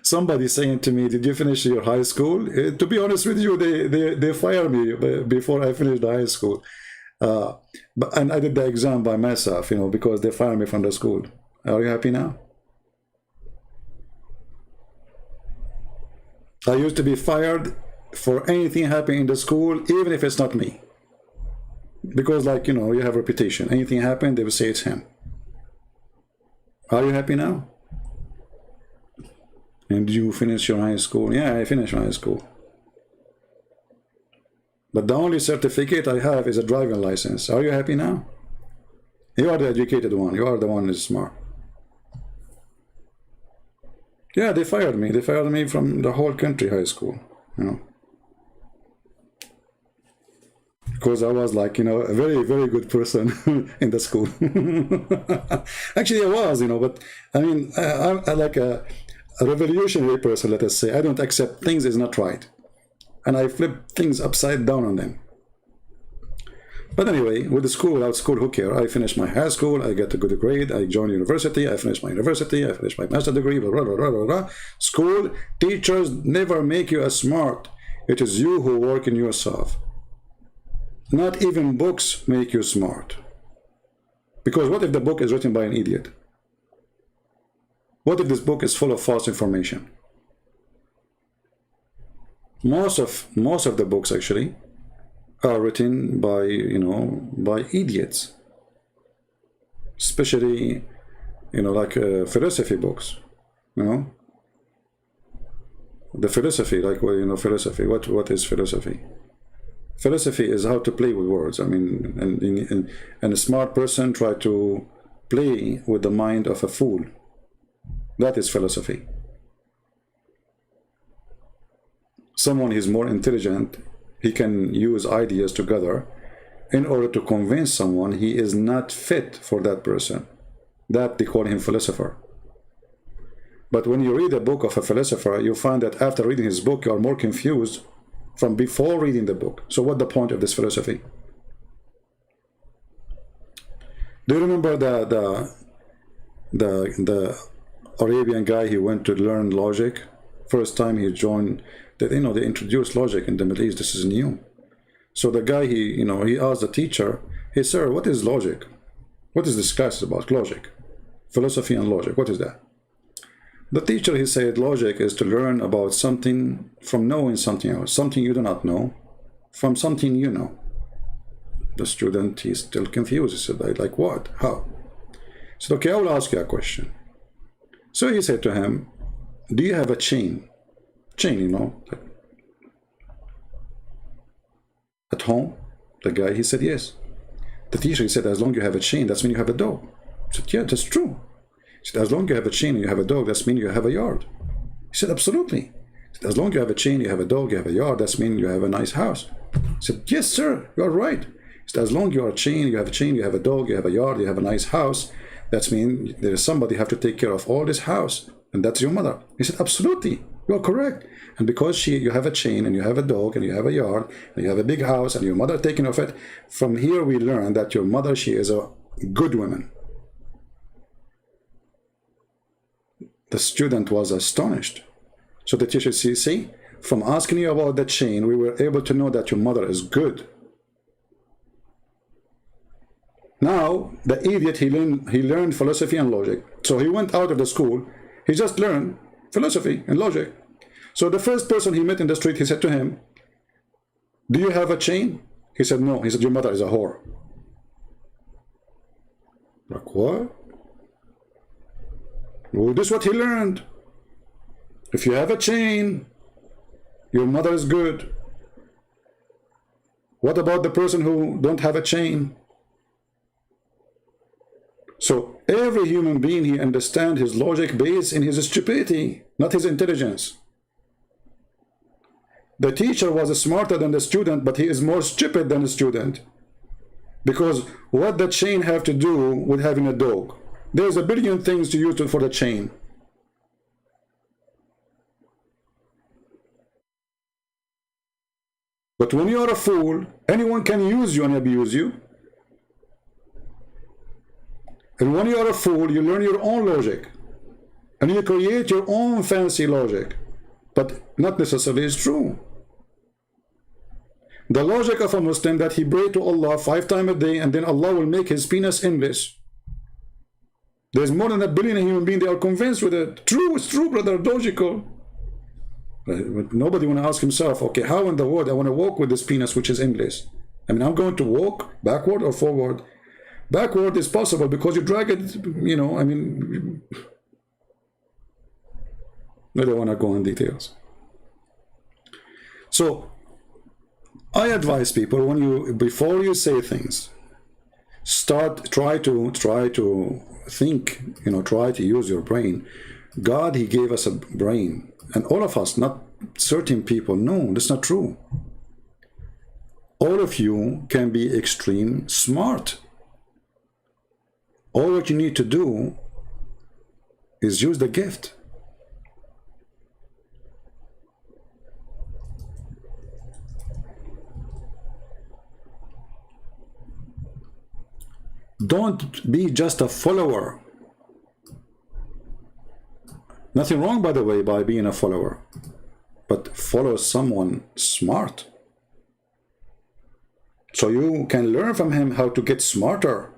Somebody saying to me, "Did you finish your high school?" To be honest with you, they fired me before I finished the high school. And I did the exam by myself, you know, because they fired me from the school. Are you happy now? I used to be fired for anything happening in the school, even if it's not me. Because, like, you know, you have reputation. Anything happened, they will say it's him. Are you happy now? And did you finish your high school? Yeah, I finished my high school. But the only certificate I have is a driving license. Are you happy now? You are the educated one. You are the one who's smart. Yeah, they fired me. They fired me from the whole country high school, you know. Because I was, like, you know, a very, very good person in the school. Actually, I was, you know, but I mean, I'm like a revolutionary person, let us say. I don't accept things is not right. And I flip things upside down on them. But anyway, with the school, without school, who cares? I finished my high school, I got a good grade, I joined university, I finished my university, I finished my master's degree, blah, blah, blah, blah, blah, blah. School, teachers never make you as smart. It is you who work in yourself. Not even books make you smart. Because what if the book is written by an idiot? What if this book is full of false information? Most of the books, actually, are written by, you know, by idiots. Especially, you know, like philosophy books, you know. The philosophy, like, well, you know, philosophy. What is philosophy? Philosophy is how to play with words. I mean, and a smart person try to play with the mind of a fool. That is philosophy. Someone who is more intelligent, he can use ideas together in order to convince someone he is not fit for that person. That they call him philosopher. But when you read a book of a philosopher, you find that after reading his book, you are more confused from before reading the book. So what's the point of this philosophy? Do you remember the Arabian guy, he went to learn logic? First time he joined, you know, they introduced logic in the Middle East. This is new. So the guy, he asked the teacher, "Hey sir, what is logic? What is this class about? Logic, philosophy and logic, what is that?" The teacher, he said, logic is to learn about something from knowing something else, something you do not know, from something you know. The student, he's still confused. He said, like what? How? He said, okay, I will ask you a question. So he said to him, do you have a chain? Chain, you know, at home? The guy, he said, yes. The teacher, he said, as long as you have a chain, that's when you have a dog. He said, yeah, that's true. He said, as long as you have a chain and you have a dog, that's mean you have a yard. He said, absolutely. He said, as long as you have a chain, you have a dog, you have a yard, that's mean you have a nice house. He said, yes, sir, you are right. He said, as long as you are a chain, you have a chain, you have a dog, you have a yard, you have a nice house, that's mean there is somebody have to take care of all this house, and that's your mother. He said, absolutely, you are correct. And because you have a chain and you have a dog and you have a yard and you have a big house and your mother taking of it, from here we learn that your mother, she is a good woman. The student was astonished. So the teacher said, see, from asking you about the chain, we were able to know that your mother is good. Now, the idiot, he learned philosophy and logic. So he went out of the school, he just learned philosophy and logic. So the first person he met in the street, he said to him, do you have a chain? He said, no. He said, your mother is a whore. Like, what? Well, this is what he learned. If you have a chain, your mother is good. What about the person who don't have a chain? So every human being, he understands his logic based in his stupidity, not his intelligence. The teacher was smarter than the student, but he is more stupid than the student. Because what the chain have to do with having a dog? There's a billion things to use for the chain. But when you are a fool, anyone can use you and abuse you. And when you are a fool, you learn your own logic. And you create your own fancy logic. But not necessarily is true. The logic of a Muslim that he pray to Allah 5 times a day and then Allah will make his penis endless. There's more than 1 billion human beings, they are convinced with it. True, it's true, brother, logical. But nobody want to ask himself, okay, how in the world I want to walk with this penis which is endless? I mean, I'm going to walk backward or forward? Backward is possible because you drag it, you know, I mean, I don't want to go in details. So, I advise people when you, before you say things, try to think, you know, try to use your brain. God, he gave us a brain. And all of us, not certain people. No, that's not true. All of you can be extreme smart. All what you need to do is use the gift. Don't be just a follower. Nothing wrong, by the way, by being a follower. But follow someone smart. So you can learn from him how to get smarter.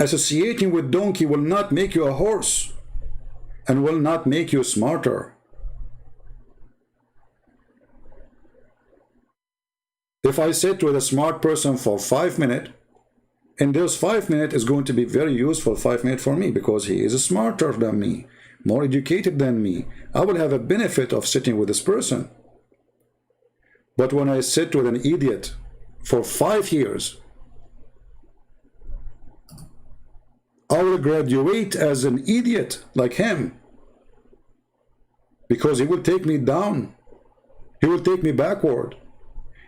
Associating with donkey will not make you a horse and will not make you smarter. If I sit with a smart person for 5 minutes, and those 5 minutes is going to be very useful 5 minutes for me because he is smarter than me, more educated than me. I will have a benefit of sitting with this person. But when I sit with an idiot for 5 years, I will graduate as an idiot like him because he will take me down. He will take me backward.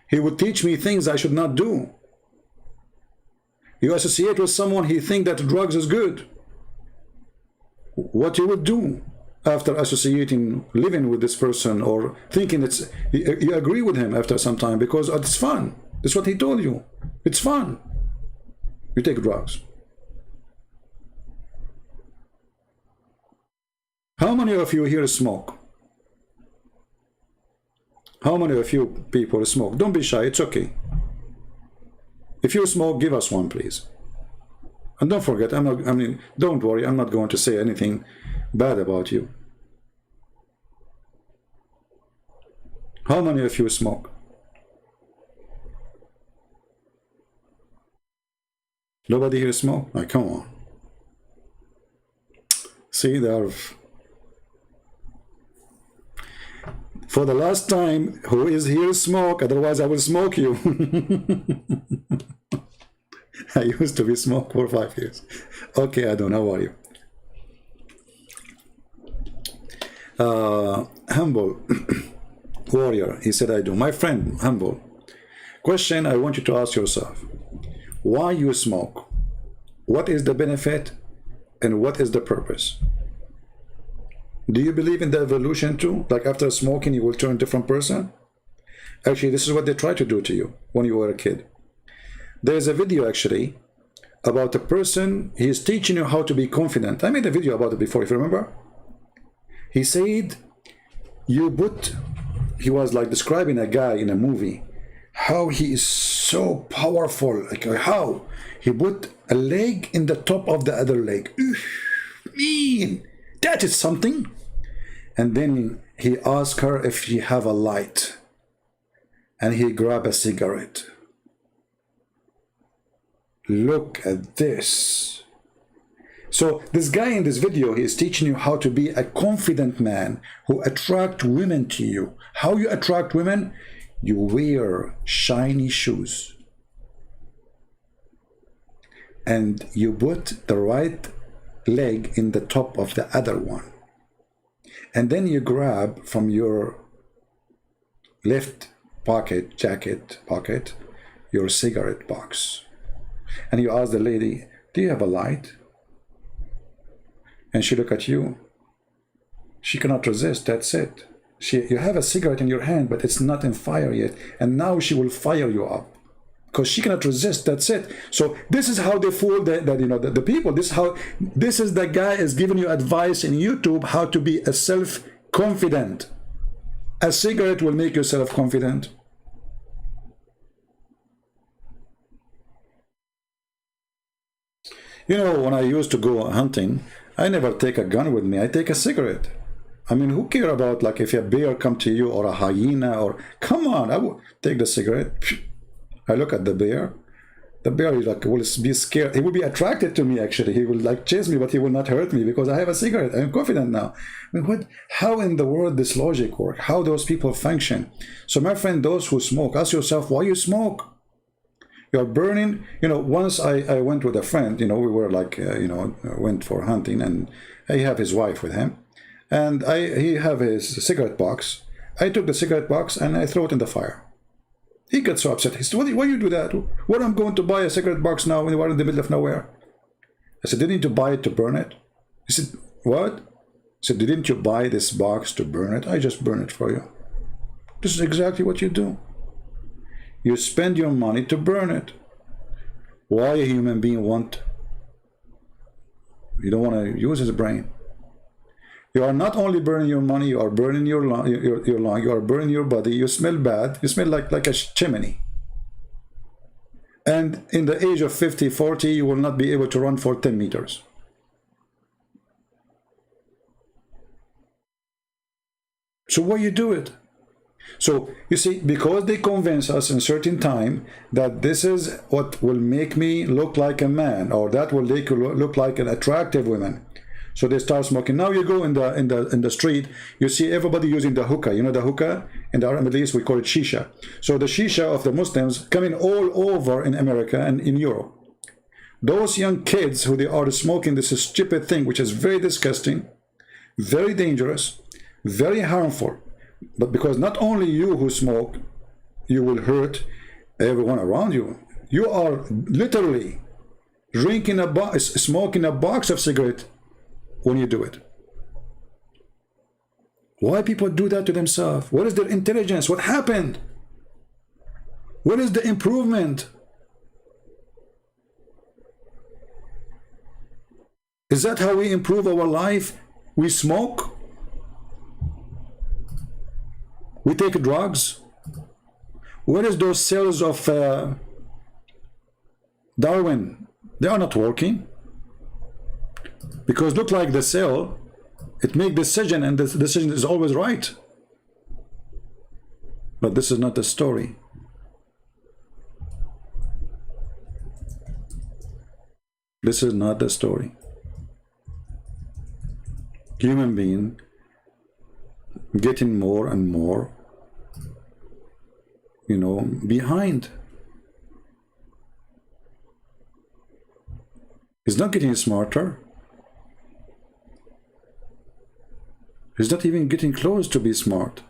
He will teach me things I should not do. You associate with someone, he think that drugs is good. What you would do after associating, living with this person, or thinking it's, you agree with him after some time because it's fun. That's what he told you. It's fun. You take drugs. How many of you here smoke? How many of you people smoke? Don't be shy, it's okay. If you smoke, give us one, please. And don't forget, don't worry, I'm not going to say anything bad about you. How many of you smoke? Nobody here smoke? Like, come on. See, there are... For the last time, who is here smoke? Otherwise, I will smoke you. I used to be smoke for 5 years. Okay, I don't know. How are you? Humble warrior, he said, I do. My friend, Humble. Question I want you to ask yourself. Why you smoke? What is the benefit? And what is the purpose? Do you believe in the evolution too? Like after smoking, you will turn a different person? Actually, this is what they try to do to you when you were a kid. There's a video actually about a person, he is teaching you how to be confident. I made a video about it before, if you remember. He said, he was like describing a guy in a movie, how he is so powerful, like how he put a leg in the top of the other leg. Man, that is something. And then he asked her if she have a light, and he grabbed a cigarette. Look at this. So this guy in this video, he is teaching you how to be a confident man who attract women to you. How you attract women? You wear shiny shoes. And you put the right leg in the top of the other one. And then you grab from your left jacket pocket, your cigarette box. And you ask the lady, do you have a light? And she look at you. She cannot resist, that's it. you have a cigarette in your hand, but it's not in fire yet, and now she will fire you up because she cannot resist. That's it. So this is how they fool the people. This is the guy is giving you advice in YouTube how to be a self-confident. A cigarette will make you self-confident. You know, when I used to go hunting, I never take a gun with me. I take a cigarette. I mean, who care about, like, if a bear come to you or a hyena or, come on, I will take the cigarette. I look at the bear. The bear is like, will be scared. He will be attracted to me, actually. He will like chase me, but he will not hurt me because I have a cigarette. I'm confident now. I mean, how in the world this logic work? How those people function? So my friend, those who smoke, ask yourself, why you smoke? You're burning. You know, once I went with a friend, you know, we were like, went for hunting, and he have his wife with him. And he have his cigarette box. I took the cigarette box and I throw it in the fire. He got so upset. He said, why you do that? What, I'm going to buy a cigarette box now when you are in the middle of nowhere? I said, didn't you buy it to burn it? He said, what? I said, didn't you buy this box to burn it? I just burn it for you. This is exactly what you do. You spend your money to burn it. Why a human being want? You don't want to use his brain. You are not only burning your money, you are burning your lung, you are burning your body. You smell bad. You smell like a chimney. And in the age of 50, 40, you will not be able to run for 10 meters. So why you do it? So you see, because they convince us in certain time that this is what will make me look like a man, or that will make you look like an attractive woman. So they start smoking. Now you go in the street, you see everybody using the hookah. You know the hookah? In the Arab Middle East, we call it shisha. So the shisha of the Muslims coming all over in America and in Europe. Those young kids who they are smoking this stupid thing, which is very disgusting, very dangerous, very harmful. But because not only you who smoke, you will hurt everyone around you. You are literally drinking a box, smoking a box of cigarette when you do it. Why people do that to themselves? What is their intelligence? What happened? What is the improvement? Is that how we improve our life? We smoke? We take drugs? Where is those cells of Darwin? They are not working. Because look like the cell, it makes decision, and the decision is always right. But this is not the story. This is not the story. Human being getting more and more, behind. He's not getting smarter. He's not even getting close to be smart.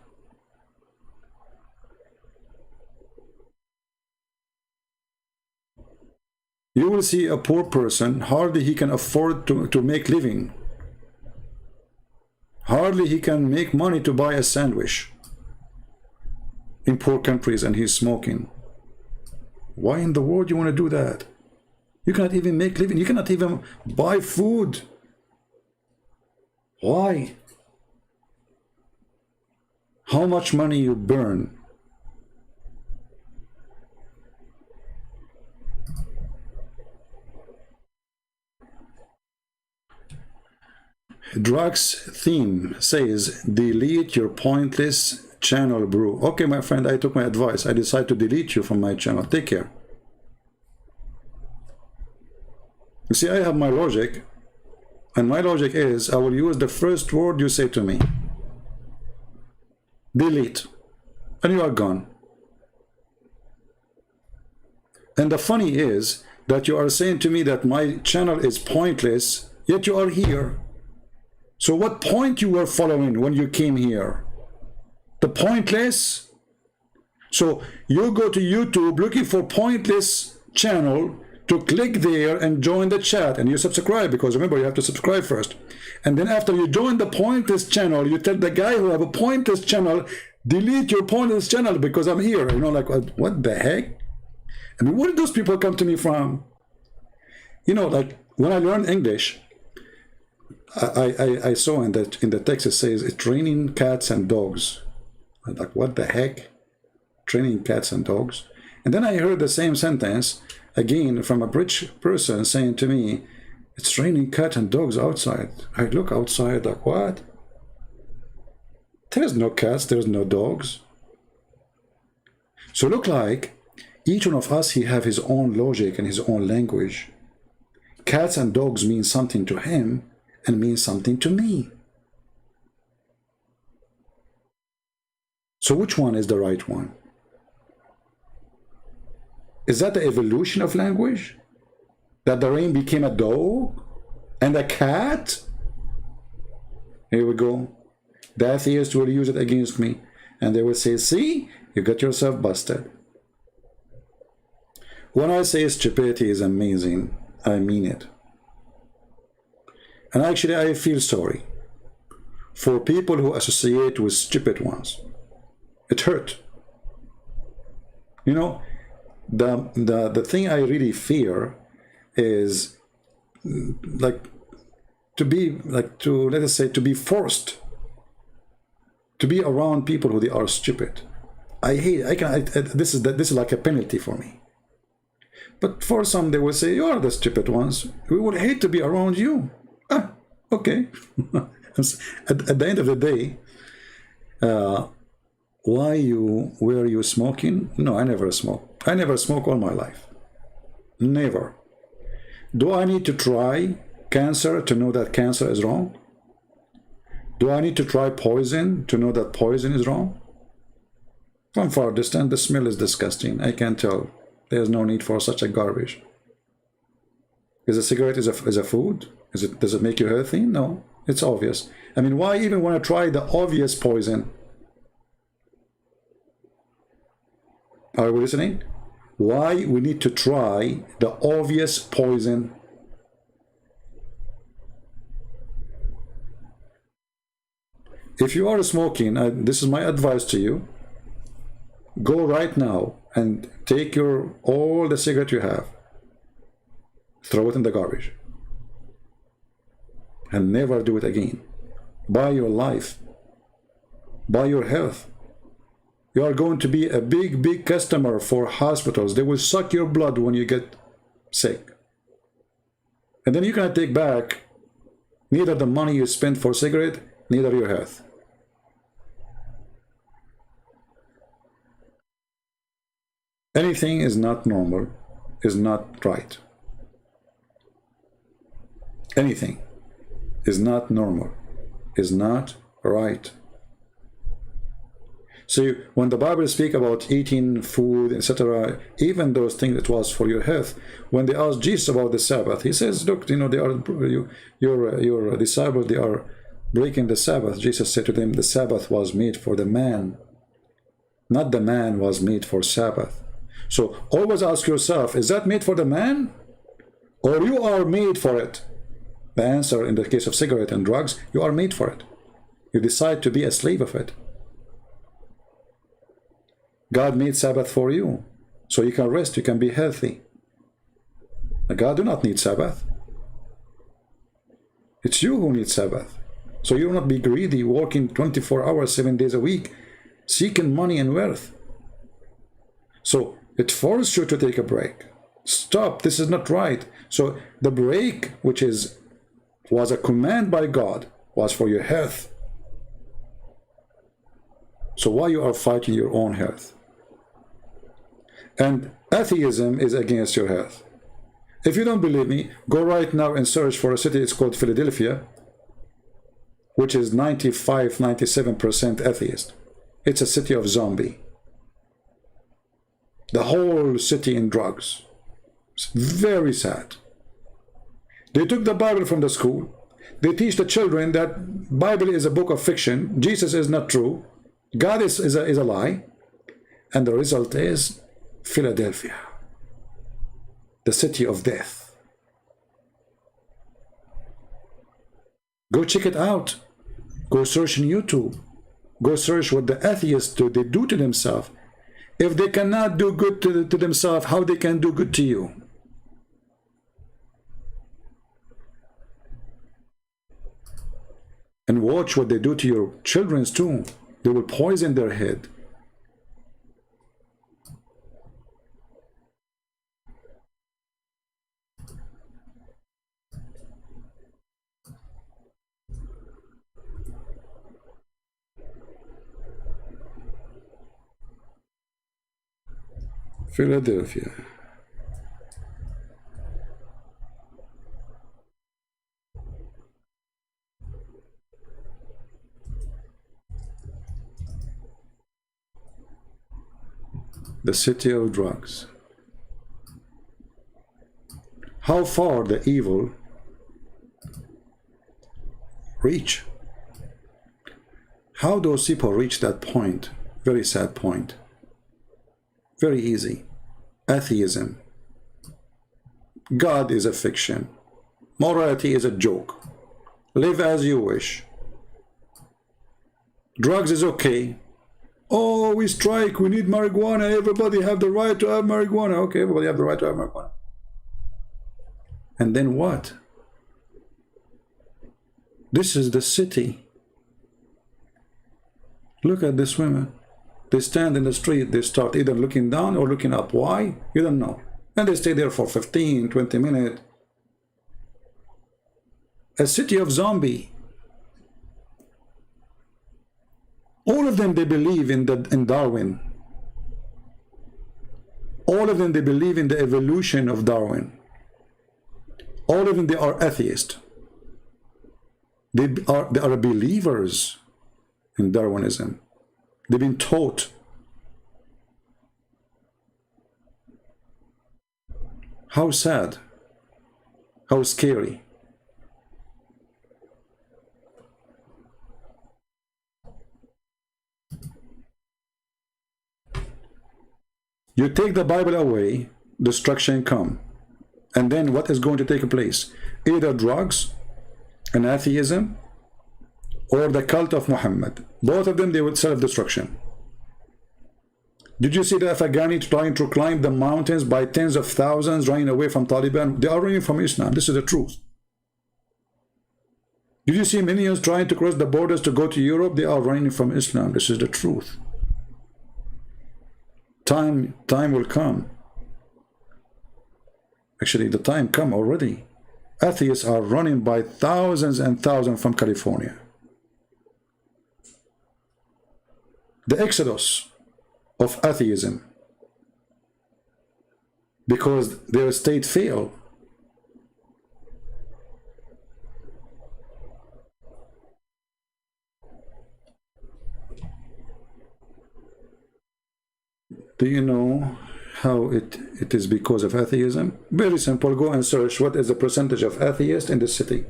You will see a poor person, hardly he can afford to make living. Hardly he can make money to buy a sandwich in poor countries, and he's smoking. Why in the world you want to do that? You cannot even make living. You cannot even buy food. Why? How much money you burn? Drugs theme says, delete your pointless channel, bro. Okay, my friend, I took my advice. I decided to delete you from my channel. Take care. You see, I have my logic, and my logic is I will use the first word you say to me. Delete. And you are gone. And the funny is that you are saying to me that my channel is pointless, yet you are here. So what point you were following when you came here? The pointless? So you go to YouTube looking for pointless channel to click there and join the chat, and you subscribe, because remember, you have to subscribe first. And then after you join the Pointers channel, you tell the guy who have a Pointers channel, delete your Pointers channel because I'm here. You know, like, what the heck? I mean, where did those people come to me from? You know, like, when I learned English, I saw in the text it says it's training cats and dogs. I'm like, what the heck? Training cats and dogs? And then I heard the same sentence again from a British person saying to me, it's raining cats and dogs outside. I look outside like, what? There's no cats, there's no dogs. So look like each one of us, he have his own logic and his own language. Cats and dogs mean something to him and mean something to me. So which one is the right one? Is that the evolution of language? That the rain became a dog and a cat? Here we go. The atheists will use it against me, and they will say, see, you got yourself busted. When I say stupidity is amazing, I mean it. And actually, I feel sorry for people who associate with stupid ones. It hurt. You know, the thing I really fear is like to be let us say, to be forced to be around people who they are stupid. I hate. This is like a penalty for me. But for some, they will say, you are the stupid ones. We would hate to be around you. Ah, okay. at the end of the day, were you smoking? No, I never smoke. I never smoke all my life. Never. Do I need to try cancer to know that cancer is wrong? Do I need to try poison to know that poison is wrong? From far distance, the smell is disgusting. I can tell. There's no need for such a garbage. Is a cigarette is a food? Does it make you healthy? No, it's obvious. I mean, why even want to try the obvious poison? Are we listening? Why we need to try the obvious poison? If you are smoking, this is my advice to you. Go right now and take all the cigarette you have, throw it in the garbage, and never do it again. Buy your life, buy your health. You are going to be a big customer for hospitals. They will suck your blood when you get sick, and then you cannot take back neither the money you spent for cigarette, neither your health. Anything is not normal, is not right. Anything is not normal, is not right. So when the Bible speaks about eating food, etc., even those things that was for your health, when they asked Jesus about the Sabbath, he says, look, you know, your disciples, they are breaking the Sabbath. Jesus said to them, the Sabbath was made for the man, not the man was made for Sabbath. So always ask yourself, is that made for the man? Or you are made for it? The answer in the case of cigarette and drugs, you are made for it. You decide to be a slave of it. God made Sabbath for you, so you can rest, you can be healthy. God do not need Sabbath. It's you who need Sabbath. So you will not be greedy, working 24 hours, 7 days a week, seeking money and wealth. So it forces you to take a break. Stop, this is not right. So the break, which was a command by God, was for your health. So why you are fighting your own health? And atheism is against your health. If you don't believe me, go right now and search for a city. It's called Philadelphia, which is 95–97% atheist. It's a city of zombie. The whole city in drugs. It's very sad. They took the Bible from the school. They teach the children that Bible is a book of fiction. Jesus is not true. God is a lie. And the result is Philadelphia. The the city of death. Go check it out. Go search in YouTube. Go search what the atheists do, they do to themselves. If they cannot do good to themselves, how they can do good to you? And watch what they do to your children too. They will poison their head. Philadelphia. The city of drugs. How far the evil reach? How those people reach that point? Very sad point. Very easy. Atheism. God is a fiction. Morality is a joke. Live as you wish. Drugs is okay. Oh, we strike, we need marijuana, everybody have the right to have marijuana. Okay, everybody have the right to have marijuana. And then what? This is the city. Look at this women. They stand in the street, they start either looking down or looking up. Why? You don't know. And they stay there for 15, 20 minutes. A city of zombie. All of them, they believe in Darwin. All of them, they believe in the evolution of Darwin. All of them, they are atheists. They are believers in Darwinism. They've been taught. How sad. How scary. You take the Bible away, destruction come. And then what is going to take place? Either drugs, and atheism, or the cult of Muhammad. Both of them, they would self-destruction. Did you see the Afghani trying to climb the mountains by tens of thousands, running away from Taliban? They are running from Islam. This is the truth. Did you see millions trying to cross the borders to go to Europe? They are running from Islam. This is the truth. Time will come. Actually, the time come already. Atheists are running by thousands and thousands from California. The exodus of atheism, because their state failed. Do you know how it is because of atheism? Very simple. Go and search what is the percentage of atheists in the city.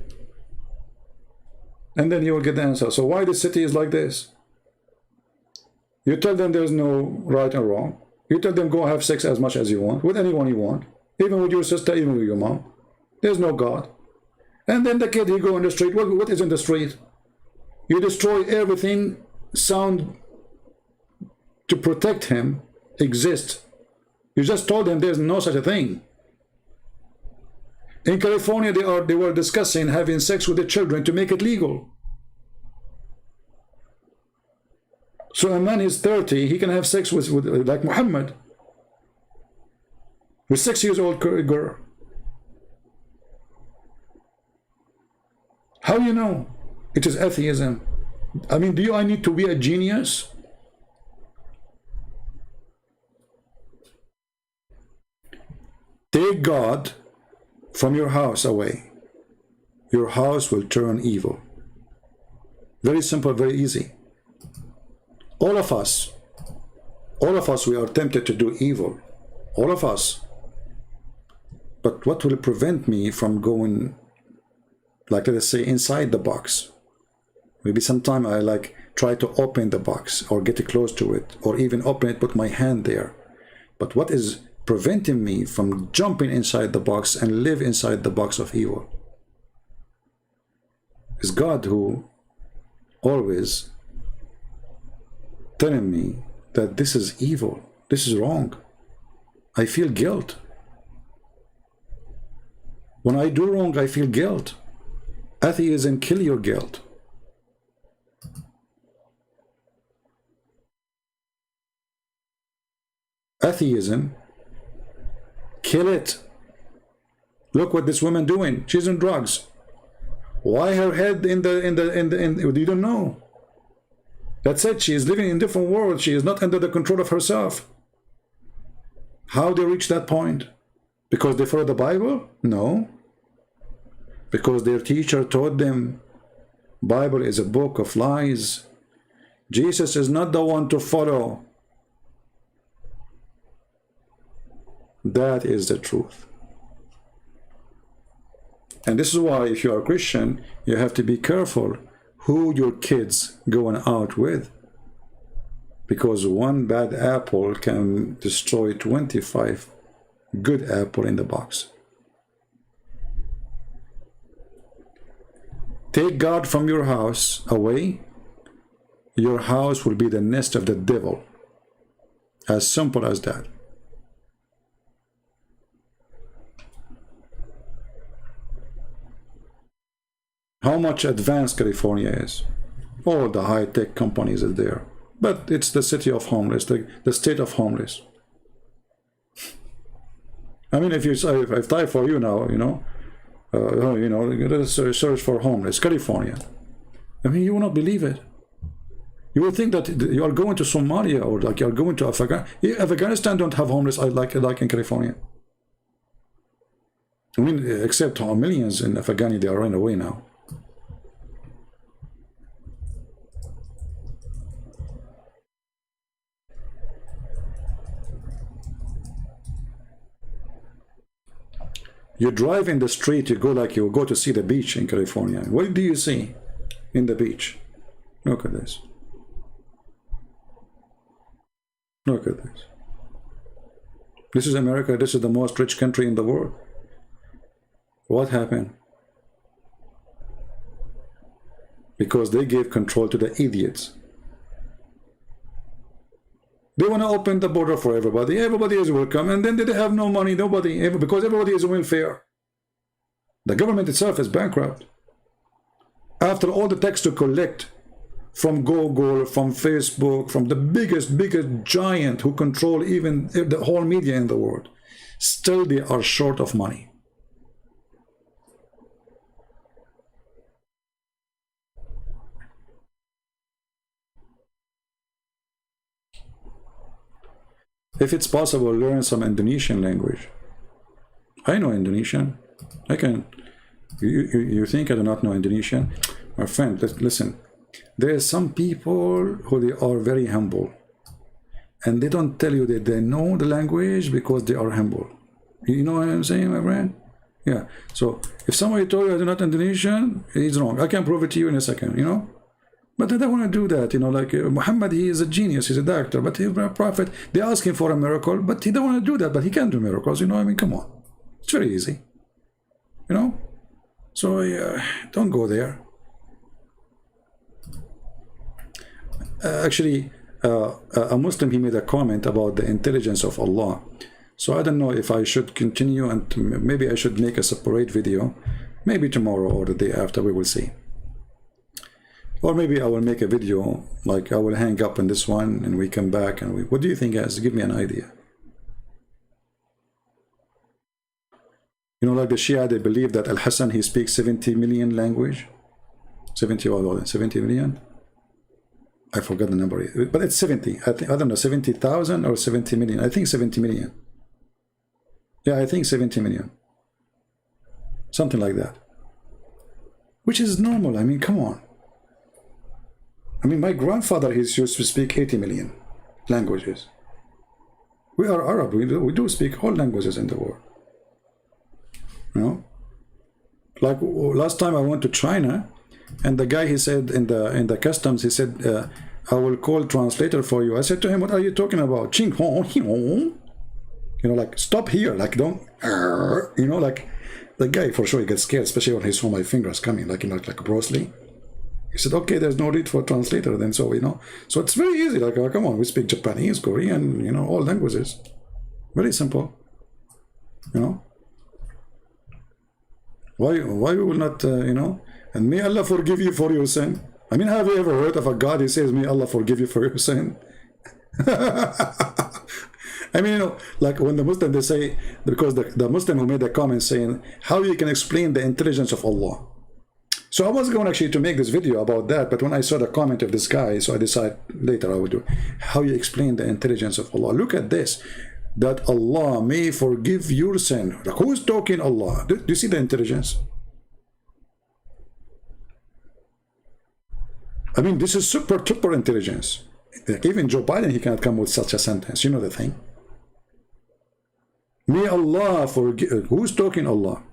And then you will get the answer. So why the city is like this? You tell them there's no right and wrong. You tell them go have sex as much as you want, with anyone you want, even with your sister, even with your mom. There's no God. And then the kid, he go in the street. What is in the street? You destroy everything sound to protect him exists. You just told them there's no such a thing. In California, they were discussing having sex with the children to make it legal. So a man is 30, he can have sex with like Muhammad, with 6 years old girl. How you know? It is atheism. I mean, do I need to be a genius? Take God from your house away. Your house will turn evil. Very simple, very easy. All of us, we are tempted to do evil. All of us. But what will prevent me from going, like, let's say, inside the box? Maybe sometime I like try to open the box or get close to it, or even open it, put my hand there. But what is preventing me from jumping inside the box and live inside the box of evil. It's God who always telling me that this is evil, this is wrong. I feel guilt. When I do wrong, I feel guilt. Atheism kill your guilt. Atheism kill it. Look what this woman doing. She's on drugs. Why her head in the you don't know. That's it. She is living in a different world. She is not under the control of herself. How they reach that point? Because they follow the Bible? No. Because their teacher taught them Bible is a book of lies. Jesus is not the one to follow. That is the truth. And this is why if you are a Christian, you have to be careful who your kids going out with. Because one bad apple can destroy 25 good apple in the box. Take God from your house away, your house will be the nest of the devil. As simple as that. How much advanced California is. All the high-tech companies are there. But it's the city of homeless, the state of homeless. I mean, if I type for you now, let's search for homeless, California. I mean, you will not believe it. You will think that you are going to Somalia or like you are going to Afghanistan. Afghanistan don't have homeless like in California. I mean, except millions in Afghanistan, they are running away now. You drive in the street, you go to see the beach in California. What do you see in the beach? Look at this. Look at this. This is America. This is the most rich country in the world. What happened? Because they gave control to the idiots. They want to open the border for everybody. Everybody is welcome. And then they have no money. Because everybody is on welfare. The government itself is bankrupt. After all the tax to collect from Google, from Facebook, from the biggest giant who control even the whole media in the world, still they are short of money. If it's possible, learn some Indonesian language. I know Indonesian. I can. You think I do not know Indonesian? My friend, listen. There are some people who they are very humble. And they don't tell you that they know the language because they are humble. You know what I'm saying, my friend? Yeah. So if somebody told you I do not Indonesian, he's wrong. I can prove it to you in a second, But I don't want to do that, like Muhammad, he is a genius, he's a doctor, but he's a prophet. They ask him for a miracle, but he don't want to do that, but he can do miracles, I mean, come on. It's very easy, So don't go there. Actually, a Muslim, he made a comment about the intelligence of Allah. So I don't know if I should continue and maybe I should make a separate video, maybe tomorrow or the day after, we will see. Or maybe I will make a video, like I will hang up on this one and we come back and what do you think, guys? Give me an idea. Like the Shia, they believe that Al-Hassan, he speaks 70 million language. 70 million? I forgot the number, but it's 70. I don't know, 70,000 or 70 million. I think 70 million. Yeah, I think 70 million. Something like that. Which is normal, I mean, come on. I mean, my grandfather, he used to speak 80 million languages. We are Arab. We do speak all languages in the world. Like last time I went to China, and the guy, he said in the customs, he said, I will call translator for you. I said to him, what are you talking about? Ching hong. You know, like, stop here, like, don't, you know, like, the guy for sure he gets scared, especially when he saw my fingers coming, like, you know, like Bruce Lee. He said, okay, there's no need for a translator then, so, you know. So it's very easy, like, come on, we speak Japanese, Korean, you know, all languages. Very simple, you know. Why we will not, you know, and may Allah forgive you for your sin. I mean, have you ever heard of a God who says, may Allah forgive you for your sin? I mean, you know, like when the Muslim, they say, because the Muslim who made a comment saying, how you can explain the intelligence of Allah. So I was going actually to make this video about that, but when I saw the comment of this guy, so I decided later I would do how you explain the intelligence of Allah. Look at this, that Allah may forgive your sin. Like, who is talking Allah? Do you see the intelligence? I mean, this is super intelligence. Like even Joe Biden, he cannot come with such a sentence. You know the thing. May Allah forgive. Who's talking Allah?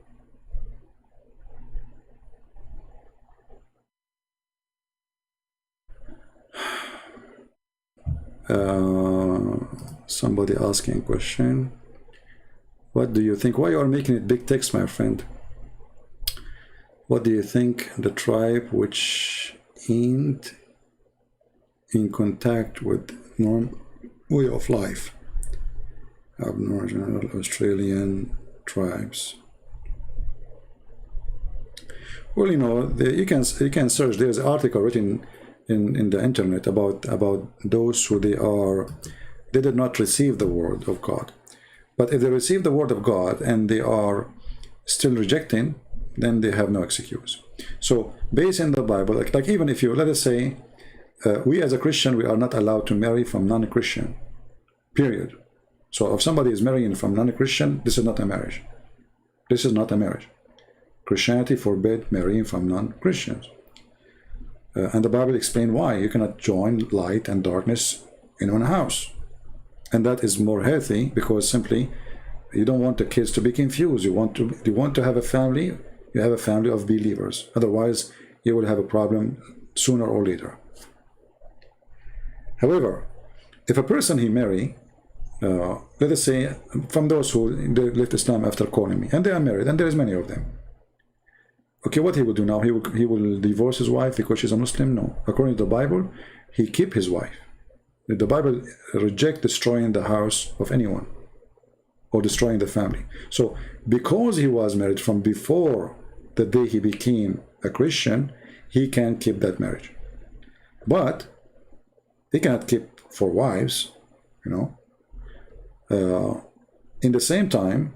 Somebody asking a question. What do you think? Why you are making it big text, my friend? What do you think the tribe which ain't in contact with norm way of life, Aboriginal Australian tribes? Well, you know, you can search. There's an article written in the internet about those who they did not receive the word of God. But if they receive the word of God and they are still rejecting, then they have no excuse. So based in the Bible, like even if you, let us say, we as a Christian, we are not allowed to marry from non-Christian, period. So if somebody is marrying from non-Christian, this is not a marriage. This is not a marriage. Christianity forbid marrying from non-Christians. And the Bible explains why. You cannot join light and darkness in one house. And that is more healthy because simply you don't want the kids to be confused. You want to have a family, you have a family of believers. Otherwise, you will have a problem sooner or later. However, if a person he marry, let us say from those who left Islam after calling me, and they are married, and there is many of them. Okay, what he will do now? He will divorce his wife because she's a Muslim? No. According to the Bible, he keep his wife. The Bible rejects destroying the house of anyone or destroying the family. So because he was married from before the day he became a Christian, he can keep that marriage. But he cannot keep 4 wives, you know. In the same time,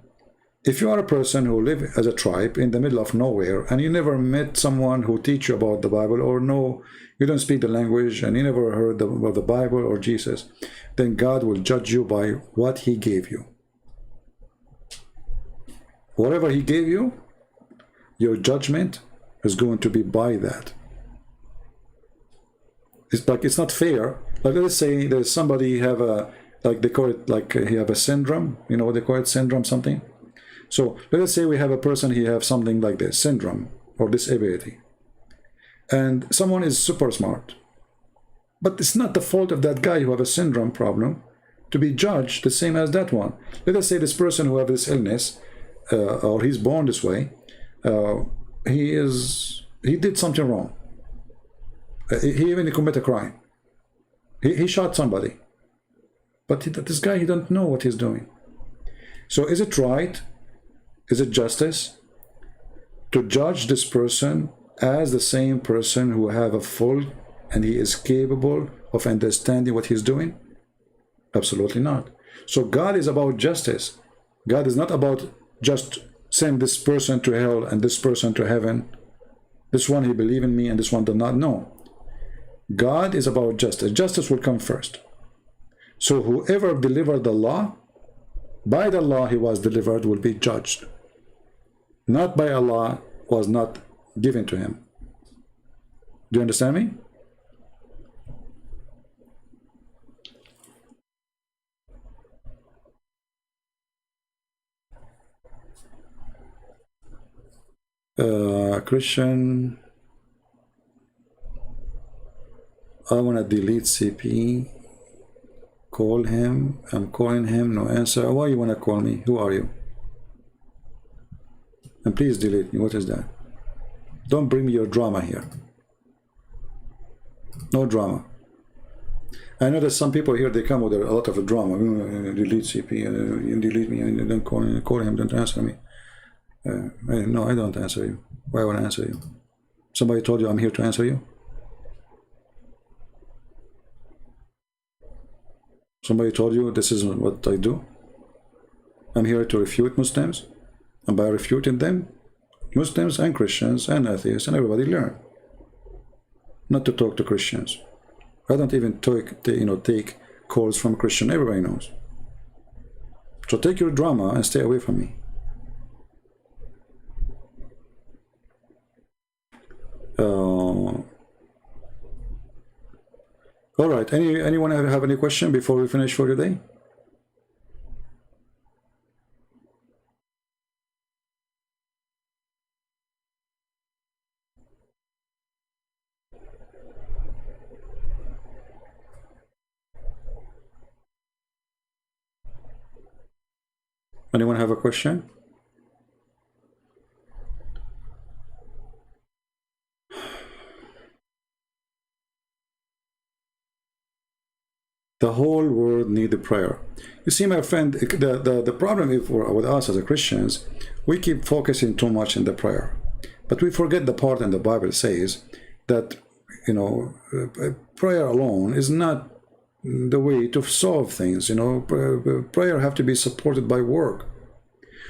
if you are a person who live as a tribe in the middle of nowhere and you never met someone who teach you about the Bible, or no, you don't speak the language and you never heard about the Bible or Jesus, then God will judge you by what he gave you. Whatever he gave you, your judgment is going to be by that. It's like, it's not fair. Like, let's say there's somebody have a, like they call it, like he have a syndrome, you know what they call it, syndrome something. So let us say we have a person, he have something like this, syndrome or disability. And someone is super smart. But it's not the fault of that guy who have a syndrome problem to be judged the same as that one. Let us say this person who have this illness, or he's born this way, he did something wrong. He even committed a crime. He shot somebody. But this guy, he don't know what he's doing. So is it right? Is it justice to judge this person as the same person who have a full and he is capable of understanding what he's doing? Absolutely not. So God is about justice. God is not about just send this person to hell and this person to heaven. This one he believe in me and this one does not. No. God is about justice. Justice will come first. So whoever delivered the law, by the law he was delivered will be judged. Not by Allah was not given to him. Do you understand me? Christian, I want to delete CP. Call him. I'm calling him. No answer. Why you want to call me? Who are you? And please delete me. What is that? Don't bring me your drama here. No drama. I know that some people here, they come with a lot of drama. Delete CP, delete me, and then call him, don't answer me. No, I don't answer you. Why would I answer you? Somebody told you I'm here to answer you? Somebody told you this is what I do? I'm here to refute Muslims, and by refuting them, Muslims and Christians and atheists and everybody learn not to talk to Christians. I don't even take calls from Christian. Everybody knows. So take your drama and stay away from me. All right. Anyone have any question before we finish for today? Anyone have a question? The whole world need a prayer. You see, my friend, the problem with us as Christians, we keep focusing too much in the prayer, but we forget the part in the Bible says that prayer alone is not the way to solve things. Prayer have to be supported by work.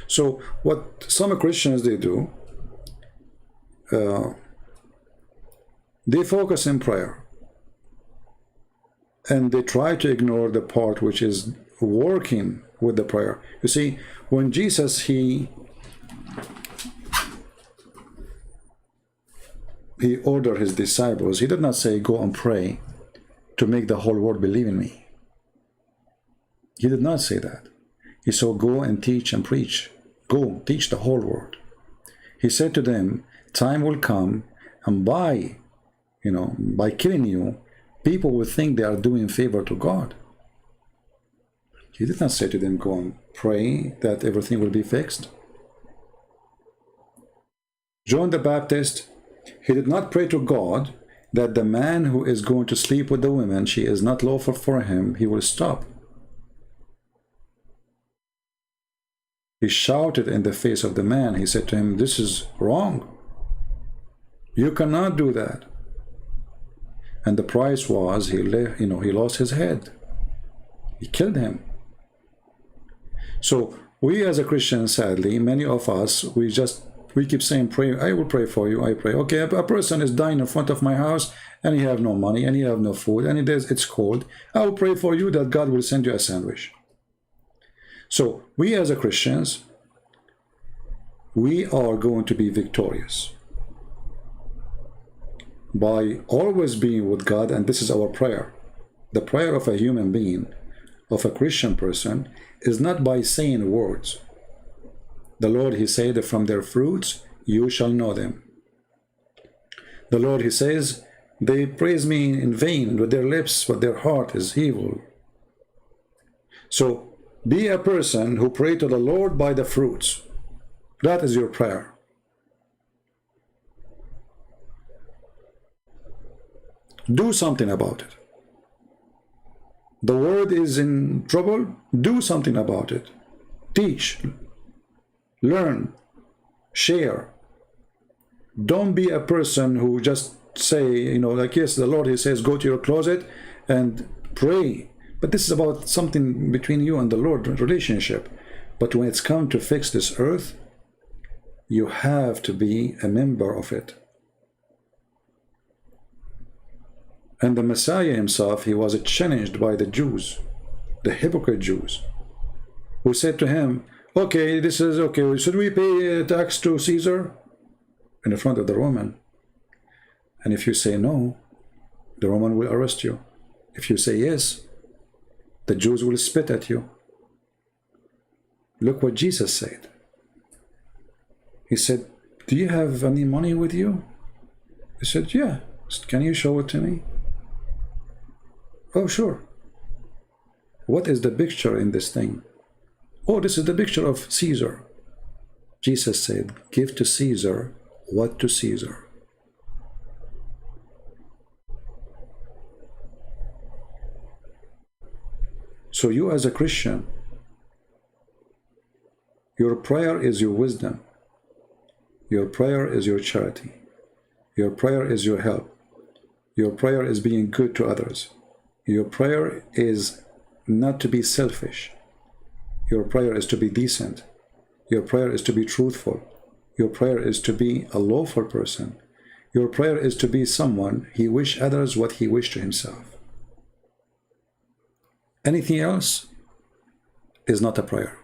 So what some Christians they do, they focus in prayer and they try to ignore the part which is working with the prayer. You see, when Jesus he ordered his disciples, he did not say go and pray to make the whole world believe in me. He did not say that. He said go and teach and preach. Go teach the whole world. He said to them, time will come, and by killing you, people will think they are doing favor to God. He did not say to them, go and pray that everything will be fixed. John the Baptist, he did not pray to God that the man who is going to sleep with the woman, she is not lawful for him, he will stop. He shouted in the face of the man. He said to him, this is wrong. You cannot do that. And the price was he lost his head. He killed him. So we as a Christian, sadly, many of us, we keep saying, pray, I will pray for you, I pray. Okay, a person is dying in front of my house and he have no money and he have no food and it's cold. I will pray for you that God will send you a sandwich. So we as a Christians, we are going to be victorious by always being with God, and this is our prayer. The prayer of a human being, of a Christian person, is not by saying words. The Lord, he said, from their fruits you shall know them. The Lord, he says, they praise me in vain with their lips, but their heart is evil. So be a person who pray to the Lord by the fruits. That is your prayer. Do something about it. The world is in trouble. Do something about it. Teach, learn, share. Don't be a person who just say, like, yes, the Lord, he says, go to your closet and pray. But this is about something between you and the Lord, relationship. But when it's come to fix this earth, you have to be a member of it. And the Messiah himself, he was challenged by the Jews, the hypocrite Jews, who said to him, okay, this is okay, should we pay tax to Caesar? In front of the Roman. And if you say no, the Roman will arrest you. If you say yes, the Jews will spit at you. Look what Jesus said. He said, do you have any money with you? He said, yeah. Can you show it to me? Oh, sure. what is the picture in this thing? Oh, this is the picture of Caesar. Jesus said, give to Caesar what to Caesar. So you as a Christian, your prayer is your wisdom. Your prayer is your charity. Your prayer is your help. Your prayer is being good to others. Your prayer is not to be selfish. Your prayer is to be decent. Your prayer is to be truthful. Your prayer is to be a lawful person. Your prayer is to be someone he wish others what he wished to himself. Anything else is not a prayer,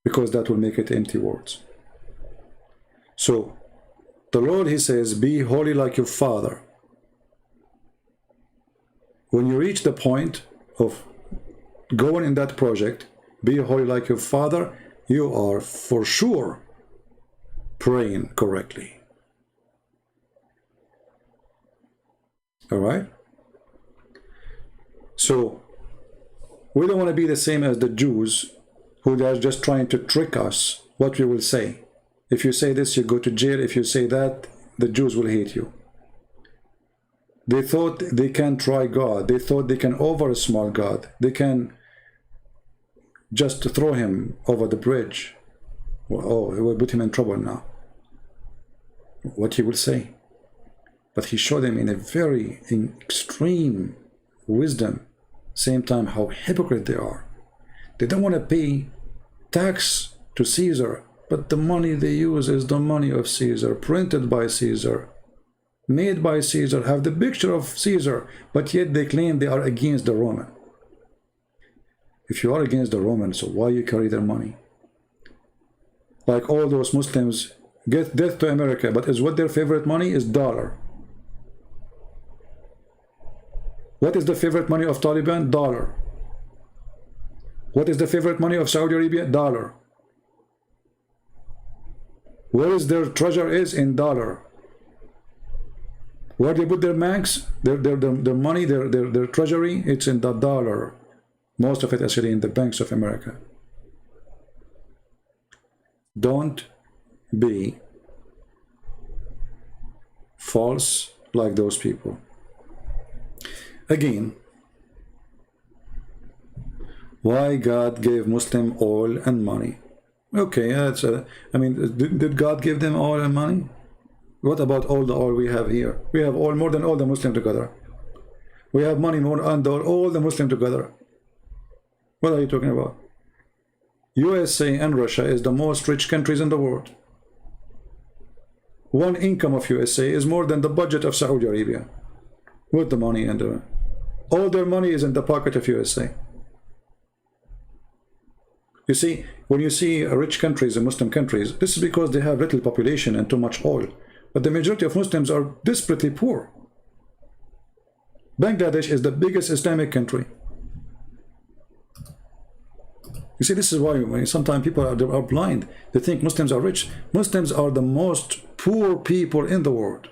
because that will make it empty words. So the Lord, he says, be holy like your Father. When you reach the point of going in that project, be holy like your Father, you are for sure praying correctly. All right? So we don't want to be the same as the Jews who are just trying to trick us what we will say. If you say this, you go to jail. If you say that, the Jews will hate you. They thought they can try God. They thought they can over-small God. They can just throw him over the bridge. Oh, it will put him in trouble now. What he will say. But he showed them in a very extreme wisdom, same time how hypocrite they are. They don't want to pay tax to Caesar, but the money they use is the money of Caesar, printed by Caesar, made by Caesar, have the picture of Caesar, but yet they claim they are against the Roman. If you are against the Romans, so why you carry their money? Like all those Muslims get death to America, but is what their favorite money is dollar. What is the favorite money of Taliban? Dollar. What is the favorite money of Saudi Arabia? Dollar. Where is their treasure is in dollar. Where they put their banks, their money, their treasury, it's in the dollar. Most of it actually in the banks of America. Don't be false like those people. Again, why God gave Muslim oil and money? Okay, that's I mean, did God give them oil and money? What about all the oil we have here? We have oil more than all the Muslims together. We have money more than all the Muslims together. What are you talking about? USA and Russia is the most rich countries in the world. One income of USA is more than the budget of Saudi Arabia. With the money and all their money is in the pocket of USA. You see, when you see rich countries and Muslim countries, this is because they have little population and too much oil. But the majority of Muslims are desperately poor. Bangladesh is the biggest Islamic country. You see, this is why sometimes people are blind. They think Muslims are rich. Muslims are the most poor people in the world.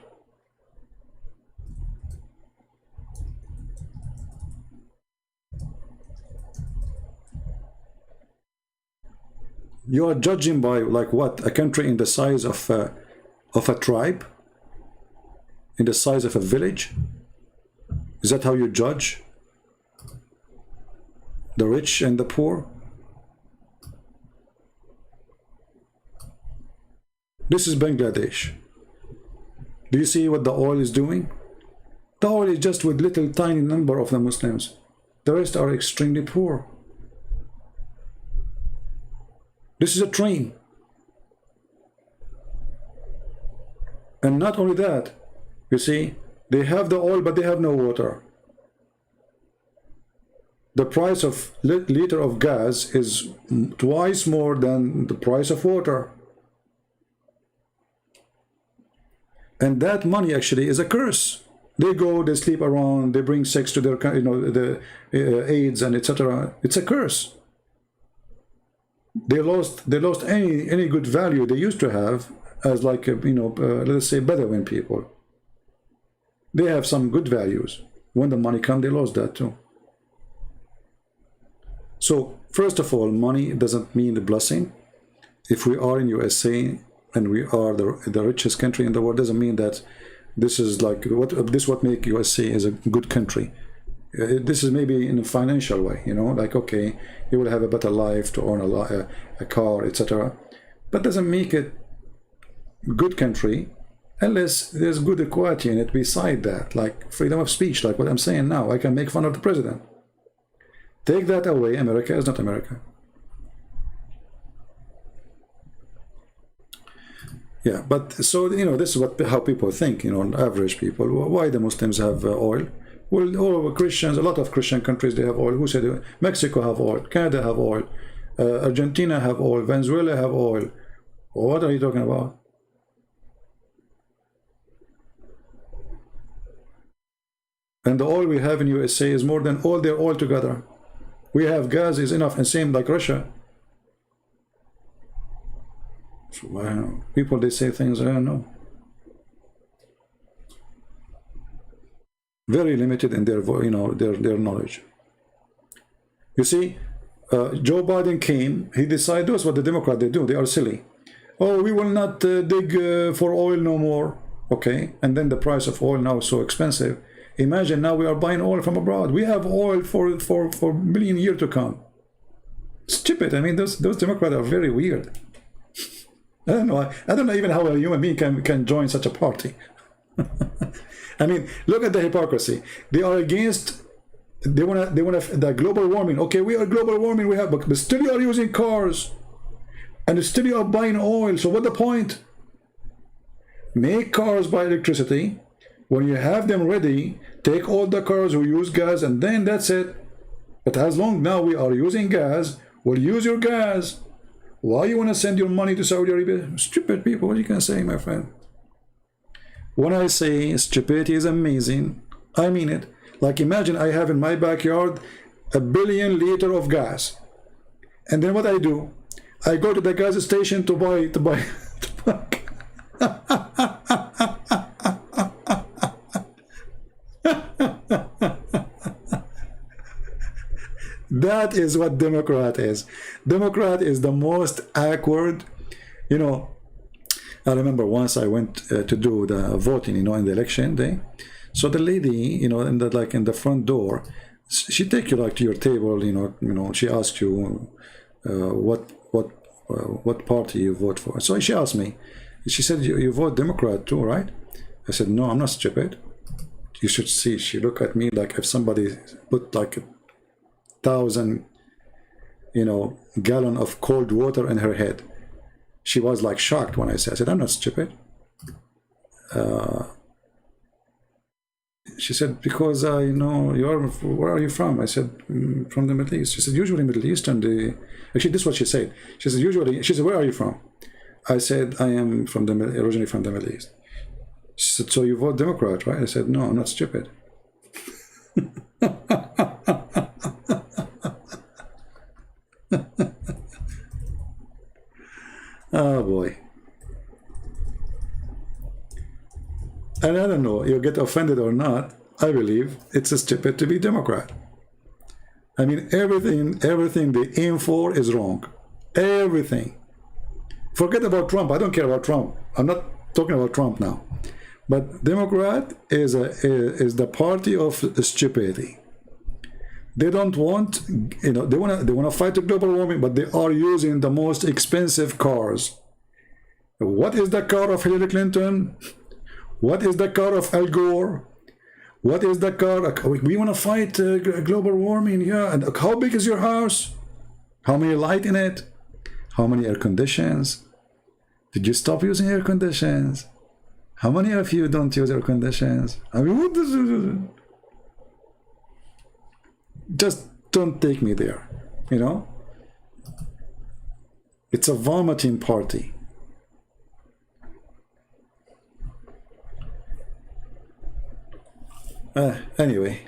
You are judging by like what? A country in the size of a tribe? In the size of a village? Is that how you judge the rich and the poor? This is Bangladesh. Do you see what the oil is doing? The oil is just with little tiny number of the Muslims. The rest are extremely poor. This is a train. And not only that, you see, they have the oil, but they have no water. The price of liter of gas is twice more than the price of water. And that money actually is a curse. They go, they sleep around, they bring sex to their, the AIDS and etc. It's a curse. They lost any good value they used to have as like let's say Bedouin people. They have some good values, When the money come, they lost that too. So first of all, money doesn't mean a blessing. If we are in USA and we are the richest country in the world, doesn't mean that this is like what make USA is a good country. This is maybe in a financial way, you know, like, okay, you will have a better life to own a car, etc. But doesn't make it good country unless there's good equality in it beside that, like freedom of speech, like what I'm saying now. I can make fun of the president. Take that away, America is not America. Yeah, but so, you know, this is how people think, you know, average people. Why the Muslims have oil? Well, all Christians, a lot of Christian countries, they have oil. Who said it? Mexico have oil, Canada have oil, Argentina have oil, Venezuela have oil. What are you talking about? And the oil we have in USA is more than all their oil together. We have gas is enough, and same like Russia. So, wow. People, they say things I don't know. Very limited in their, you know, their knowledge. You see, Joe Biden came. He decided, that's what the Democrats they do. They are silly. Oh, we will not dig for oil no more. Okay, and then the price of oil now is so expensive. Imagine now we are buying oil from abroad. We have oil for a million years to come. Stupid. I mean, those Democrats are very weird. I don't know. I don't know even how a human being can join such a party. I mean, look at the hypocrisy. They are against. They wanna the global warming. Okay, we are global warming. We have, but still you are using cars, and still you are buying oil. So what the point? Make cars by electricity. When you have them ready, take all the cars who use gas, and then that's it. But as long now we are using gas, we'll use your gas. Why you want to send your money to Saudi Arabia? Stupid people, what you can say, my friend? When I say stupidity is amazing, I mean it. Like, imagine I have in my backyard 1 billion liters of gas. And then what I do? I go to the gas station to buy. That is what Democrat is. Democrat is the most awkward, you know. I remember once I went to do the voting, you know, in the election day. So the lady, you know, in the front door, she take you like to your table, you know, she asks you what party you vote for. So she asked me, she said, you vote Democrat too, right? I said, no, I'm not stupid. You should see, she looked at me like if somebody put like 1,000, you know, gallon of cold water in her head. She was like shocked when I said, I'm not stupid. She said, because I know where are you from? I said, from the Middle East. She said, usually Middle Eastern, actually this is what she said. She said, where are you from? I said, I am originally from the Middle East. She said, so you vote Democrat, right? I said, no, I'm not stupid. Oh boy. And I don't know, you get offended or not, I believe it's stupid to be Democrat. I mean, everything they aim for is wrong. Everything. Forget about Trump. I don't care about Trump. I'm not talking about Trump now. But Democrat is the party of stupidity. They don't want, you know, they wanna fight the global warming, but they are using the most expensive cars. What is the car of Hillary Clinton? What is the car of Al Gore? What is the car? We want to fight global warming, yeah. And how big is your house? How many light in it? How many air conditions? Did you stop using air conditions? How many of you don't use air conditions? I mean, what is... Just don't take me there, you know? It's a vomiting party. Anyway.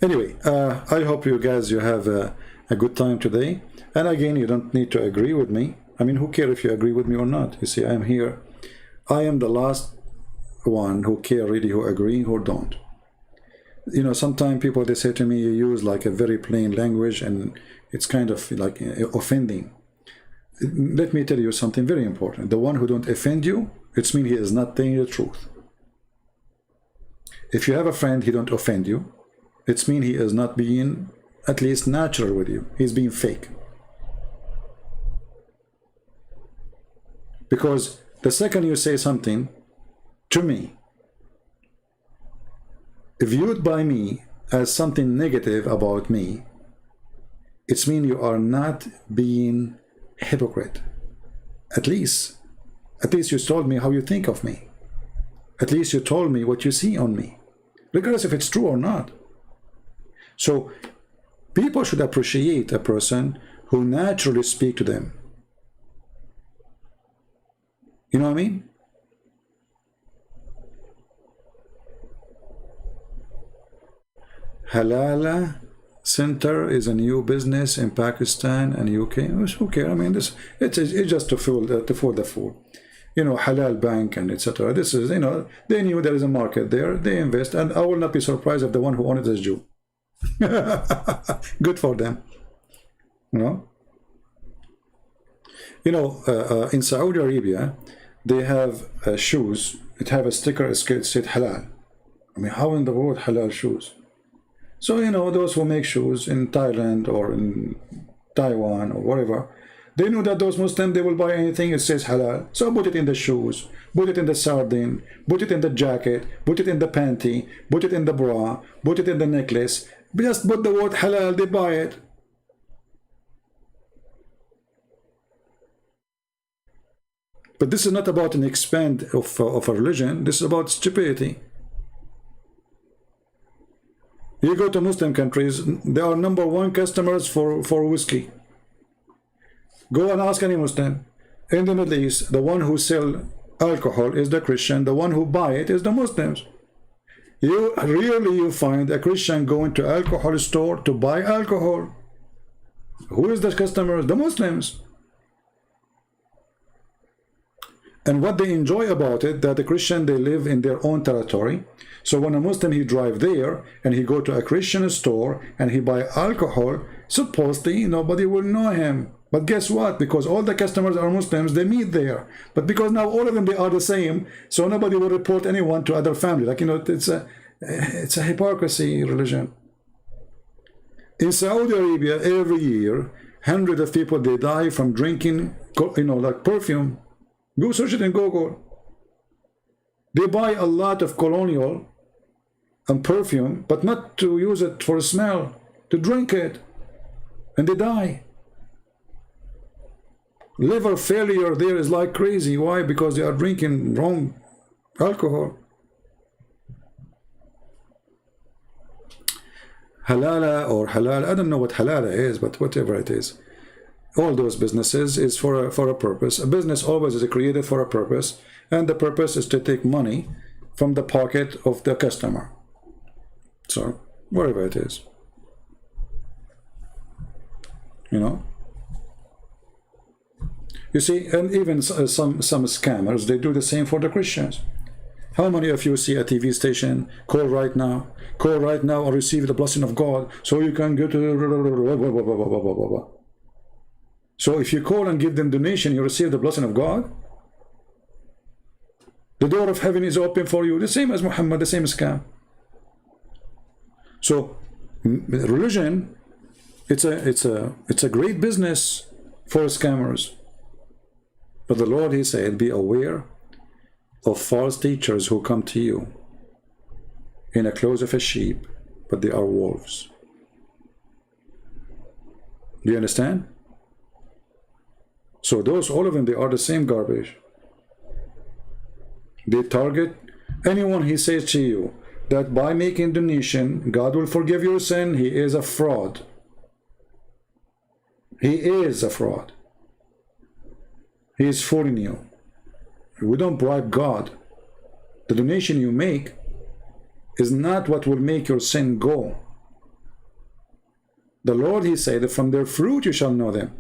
I hope you guys, you have a good time today. And again, you don't need to agree with me. I mean, who cares if you agree with me or not? You see, I'm here. I am the last one who care really, who agree, who don't. You know, sometimes people, they say to me, you use like a very plain language and it's kind of like offending. Let me tell you something very important. The one who don't offend you, it's mean he is not telling you the truth. If you have a friend, he don't offend you, it's mean he is not being at least natural with you. He's being fake. Because the second you say something to me, viewed by me as something negative about me, it's mean you are not being hypocrite. At least you told me how you think of me. At least you told me what you see on me, regardless if it's true or not. So people should appreciate a person who naturally speak to them. You know what I mean? Halala Center is a new business in Pakistan and UK. Who cares? I mean, it's just to fool the fool. You know, Halal Bank and etc. This is, you know, they knew there is a market there. They invest, and I will not be surprised if the one who owned it is Jew. Good for them. You know, in Saudi Arabia, they have shoes. It have a sticker. It said halal. I mean, how in the world halal shoes? So, you know, those who make shoes in Thailand or in Taiwan or whatever, they know that those Muslims, they will buy anything it says halal. So put it in the shoes, put it in the sardine, put it in the jacket, put it in the panty, put it in the bra, put it in the necklace. Just put the word halal, they buy it. But this is not about an expand of a religion. This is about stupidity. You go to Muslim countries, they are #1 customers for whiskey. Go and ask any Muslim. In the Middle East, the one who sell alcohol is the Christian. The one who buy it is the Muslims. You rarely find a Christian going to alcohol store to buy alcohol. Who is the customers? The Muslims. And what they enjoy about it, that the Christian, they live in their own territory. So when a Muslim, he drive there and he go to a Christian store and he buy alcohol, supposedly nobody will know him. But guess what? Because all the customers are Muslims, they meet there. But because now all of them, they are the same, so nobody will report anyone to other family. Like, you know, it's a hypocrisy religion. In Saudi Arabia, every year, hundreds of people, they die from drinking, you know, like perfume. Go search it in Google. They buy a lot of colonial and perfume, but not to use it for a smell, to drink it, and they die. Liver failure there is like crazy. Why? Because they are drinking wrong alcohol. Halala or halal, I don't know what halala is, but whatever it is. All those businesses is for a purpose. A business always is created for a purpose, and the purpose is to take money from the pocket of the customer. So, whatever it is. You know? You see, and even some scammers, they do the same for the Christians. How many of you see a TV station, call right now or receive the blessing of God, so you can get to... So if you call and give them donation, you receive the blessing of God. The door of heaven is open for you, the same as Muhammad, the same scam. So religion, it's a great business for scammers. But the Lord, he said, be aware of false teachers who come to you in the clothes of a sheep, but they are wolves. Do you understand? So those, all of them, they are the same garbage. They target anyone. He says to you that by making donation, God will forgive your sin. He is a fraud. He is a fraud. He is fooling you. We don't bribe God. The donation you make is not what will make your sin go. The Lord, he said, that from their fruit you shall know them.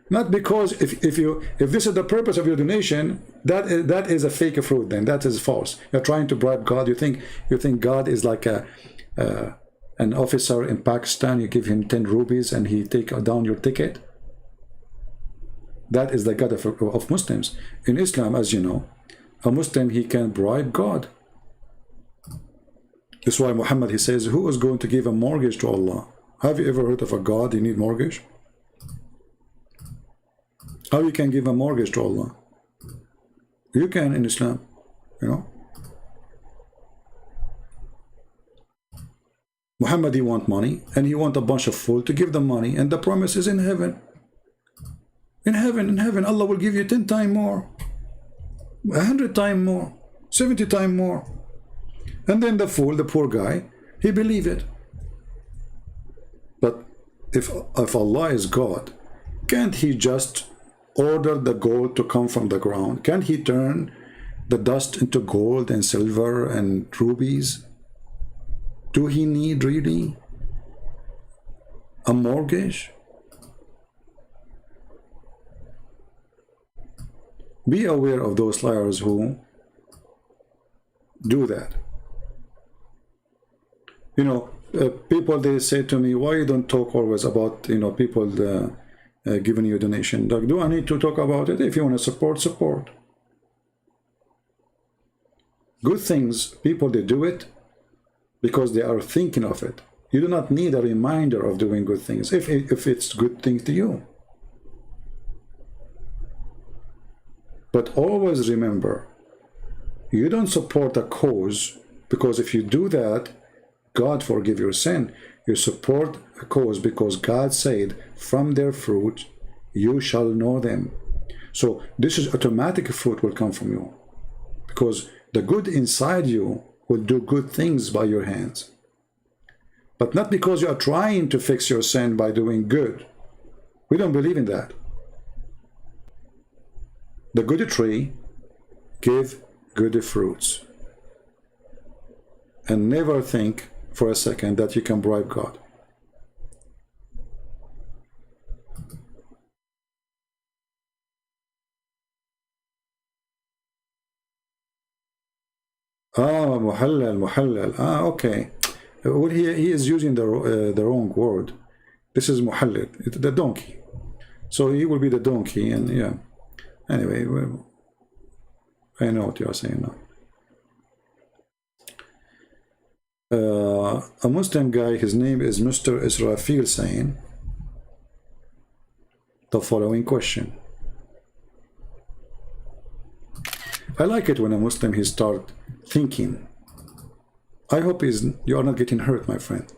Not because if this is the purpose of your donation, that is a fake fruit. Then that is false. You're trying to bribe God. You think God is like an officer in Pakistan. You give him 10 rupees and he take down your ticket. That is the God of Muslims. In Islam, as you know, a Muslim, he can bribe God. That's why Muhammad, he says, who is going to give a mortgage to Allah? Have you ever heard of a God you need mortgage? How you can give a mortgage to Allah? You can in Islam, you know. Muhammad, he want money and he want a bunch of fool to give them money, and the promise is in heaven. In heaven, Allah will give you 10 times more, 100 times more, 70 times more. And then the fool, the poor guy, he believe it. But if Allah is God, can't he just order the gold to come from the ground? Can't he turn the dust into gold and silver and rubies? Do he need really a mortgage? Be aware of those liars who do that. You know, people, they say to me, why you don't talk always about, you know, people giving you a donation? Like, do I need to talk about it? If you want to support, support. Good things, people, they do it because they are thinking of it. You do not need a reminder of doing good things if it's good things to you. But always remember, you don't support a cause because if you do that, God forgive your sin. You support a cause because God said, from their fruit you shall know them. So this is automatic, fruit will come from you because the good inside you will do good things by your hands. But not because you are trying to fix your sin by doing good. We don't believe in that. The good tree give good fruits. And never think for a second that you can bribe God. Muhallal. Okay. Well, he is using the wrong word. This is muhallal, the donkey. So he will be the donkey, and yeah. Anyway, well, I know what you are saying now. A Muslim guy, his name is Mr. Israfil, saying the following question. I like it when a Muslim, he start thinking. I hope you are not getting hurt, my friend.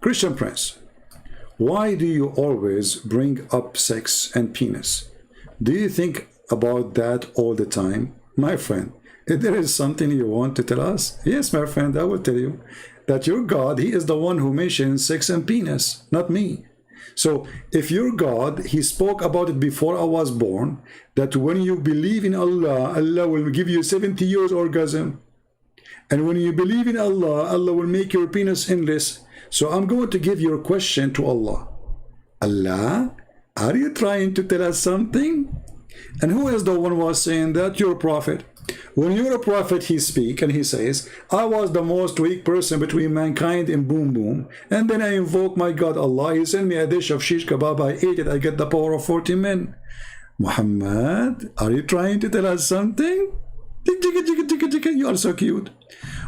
Christian Prince, why do you always bring up sex and penis? Do you think about that all the time? My friend, if there is something you want to tell us, yes, my friend, I will tell you that your God, he is the one who mentioned sex and penis, not me. So if your God, he spoke about it before I was born, that when you believe in Allah, Allah will give you 70 years orgasm. And when you believe in Allah, Allah will make your penis endless. So I'm going to give your question to Allah. Allah, are you trying to tell us something? And who is the one who was saying that? Your prophet. When you're a prophet, he speak and he says, I was the most weak person between mankind and boom boom. And then I invoke my God Allah. He sent me a dish of shish kebab. I ate it. I get the power of 40 men. Muhammad, are you trying to tell us something? You are so cute.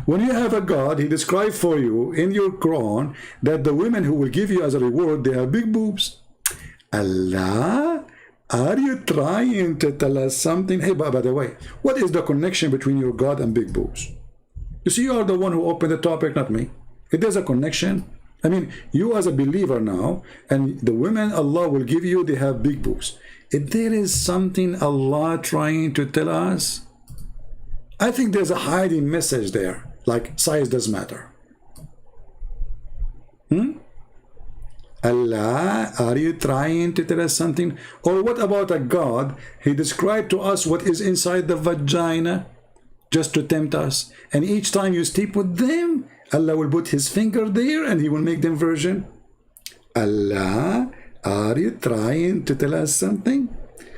When you have a God, he described for you in your Quran that the women who will give you as a reward, they have big boobs. Allah, are you trying to tell us something? Hey, by the way, what is the connection between your God and big boobs? You see, you are the one who opened the topic, not me. If there's a connection, I mean, you as a believer now, and the women Allah will give you, they have big boobs. If there is something Allah trying to tell us, I think there's a hiding message there, like size does matter. Allah, are you trying to tell us something? Or what about a God? He described to us what is inside the vagina just to tempt us. And each time you sleep with them, Allah will put his finger there and he will make them virgin. Allah, are you trying to tell us something?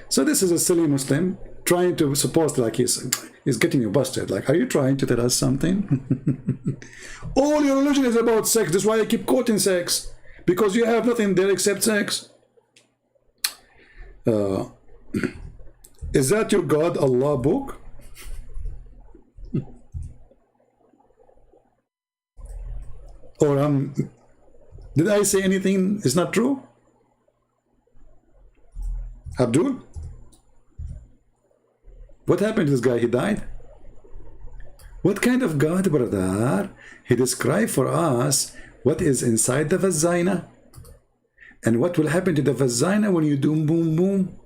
So this is a silly Muslim trying to suppose like he's getting you busted. Like, are you trying to tell us something? All your religion is about sex. That's why I keep quoting sex, because you have nothing there except sex. Is that your God Allah book? Or did I say anything is not true? Abdul? What happened to this guy? He died? What kind of God, brother? He described for us what is inside the vagina and what will happen to the vagina when you do boom boom.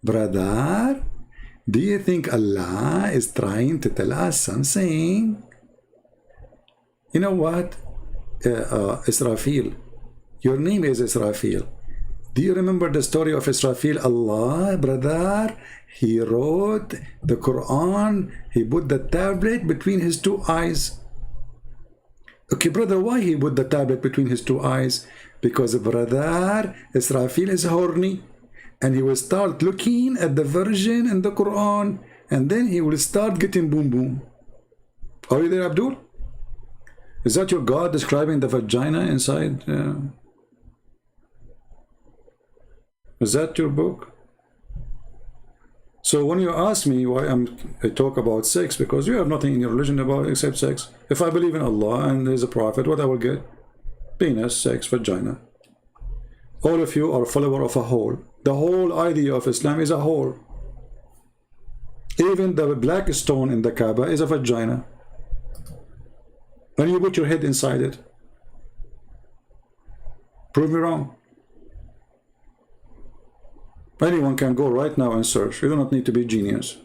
Brother, do you think Allah is trying to tell us something? You know what? Israfil, your name is Israfil. Do you remember the story of Israfil? Allah, brother, he wrote the Quran, he put the tablet between his two eyes. Okay, brother, why he put the tablet between his two eyes? Because, brother, Israfil is horny, and he will start looking at the version in the Quran, and then he will start getting boom boom. Are you there, Abdul? Is that your God describing the vagina inside? Is that your book? So when you ask me why I talk about sex, because you have nothing in your religion about except sex. If I believe in Allah and there's a prophet, what I will get? Penis, sex, vagina. All of you are a follower of a hole. The whole idea of Islam is a hole. Even the black stone in the Kaaba is a vagina. When you put your head inside it. Prove me wrong. Anyone can go right now and search. You do not need to be genius.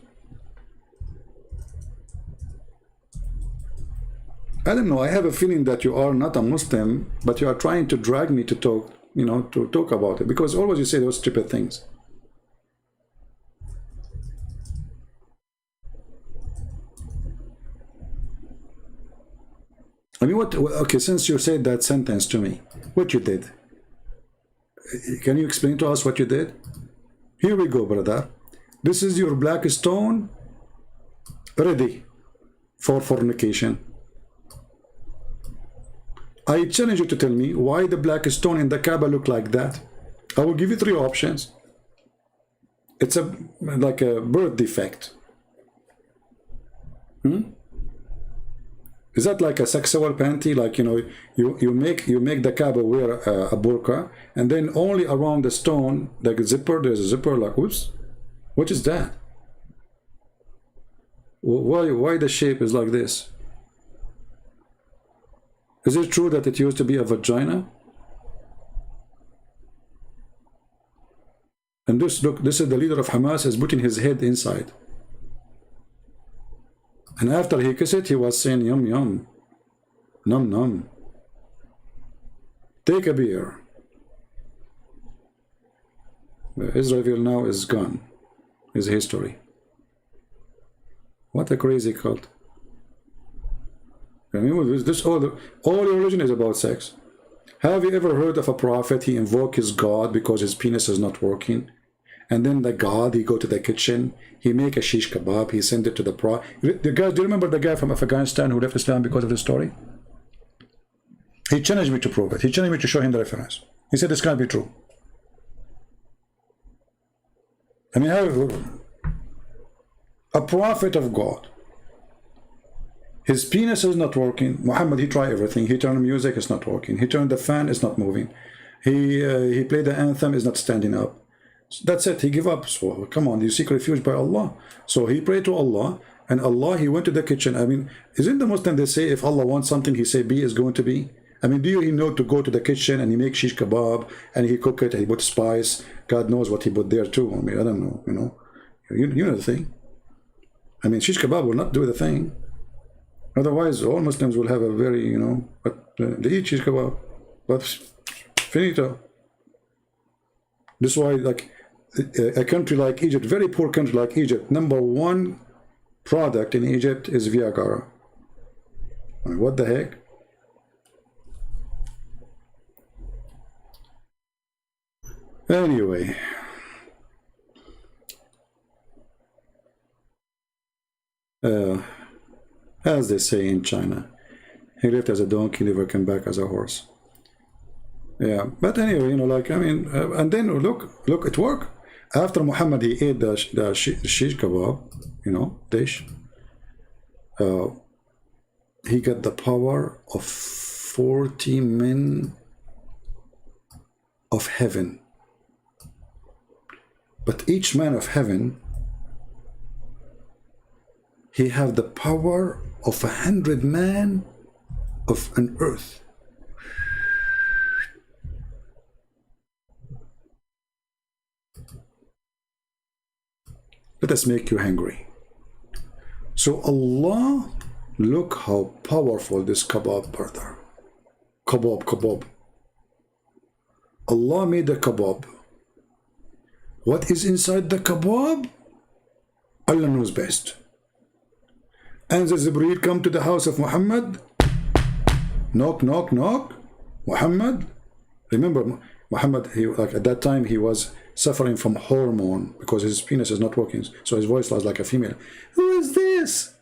I don't know. I have a feeling that you are not a Muslim, but you are trying to drag me to talk, to talk about it, because always you say those stupid things. I mean, okay, since you said that sentence to me, what you did? Can you explain to us what you did? Here we go, brother. This is your black stone ready for fornication. I challenge you to tell me why the black stone in the Kaaba look like that. I will give you 3 options. It's like a birth defect. Is that like a sexual panty? Like, you make the Kaaba wear a burqa, and then only around the stone, like a zipper, there's a zipper, like, whoops. What is that? Why the shape is like this? Is it true that it used to be a vagina? And look, this is the leader of Hamas is putting his head inside. And after he kissed it, he was saying, yum, yum, num, num. Take a beer. Israel now is gone. Is history. What a crazy cult. I mean, this all your religion is about sex. Have you ever heard of a prophet, he invoked his God because his penis is not working? And then the God, he go to the kitchen, he make a shish kebab, he send it to the prophet. The guy, do you remember the guy from Afghanistan who left Islam because of the story? He challenged me to prove it. He challenged me to show him the reference. He said this can't be true. I mean, a prophet of God, his penis is not working. Muhammad, he tried everything. He turned music, it's not working. He turned the fan, it's not moving. He played the anthem, is not standing up. That's it, he gave up. So come on, you seek refuge by Allah. So he prayed to Allah, and Allah, he went to the kitchen. I mean, isn't the Muslim, they say if Allah wants something, he say be is going to be? I mean, do you know to go to the kitchen and he make shish kebab and he cook it and he put spice? God knows what he put there too. I mean, I don't know, you know the thing. I mean, shish kebab will not do the thing. Otherwise, all Muslims will have a very, but they eat shish kebab. But finito. This is why, like, a country like Egypt, very poor country like Egypt, #1 product in Egypt is Viagra. I mean, what the heck? Anyway, as they say in China, he left as a donkey, never came back as a horse. Yeah, but anyway, you know, like, I mean, and then look, it worked. After Muhammad, he ate the shish kebab, you know, dish. He got the power of 40 men of heaven. But each man of heaven, he have the power of 100 men of an earth. Let us make you hungry. So Allah, look how powerful this kebab, brother. Kebab. Allah made a kebab. What is inside the kebab? Allah knows best. And the Jibreel come to the house of Muhammad. Knock. Muhammad. Remember, Muhammad, he, like at that time, he was suffering from hormone because his penis is not working. So his voice was like a female. Who is this?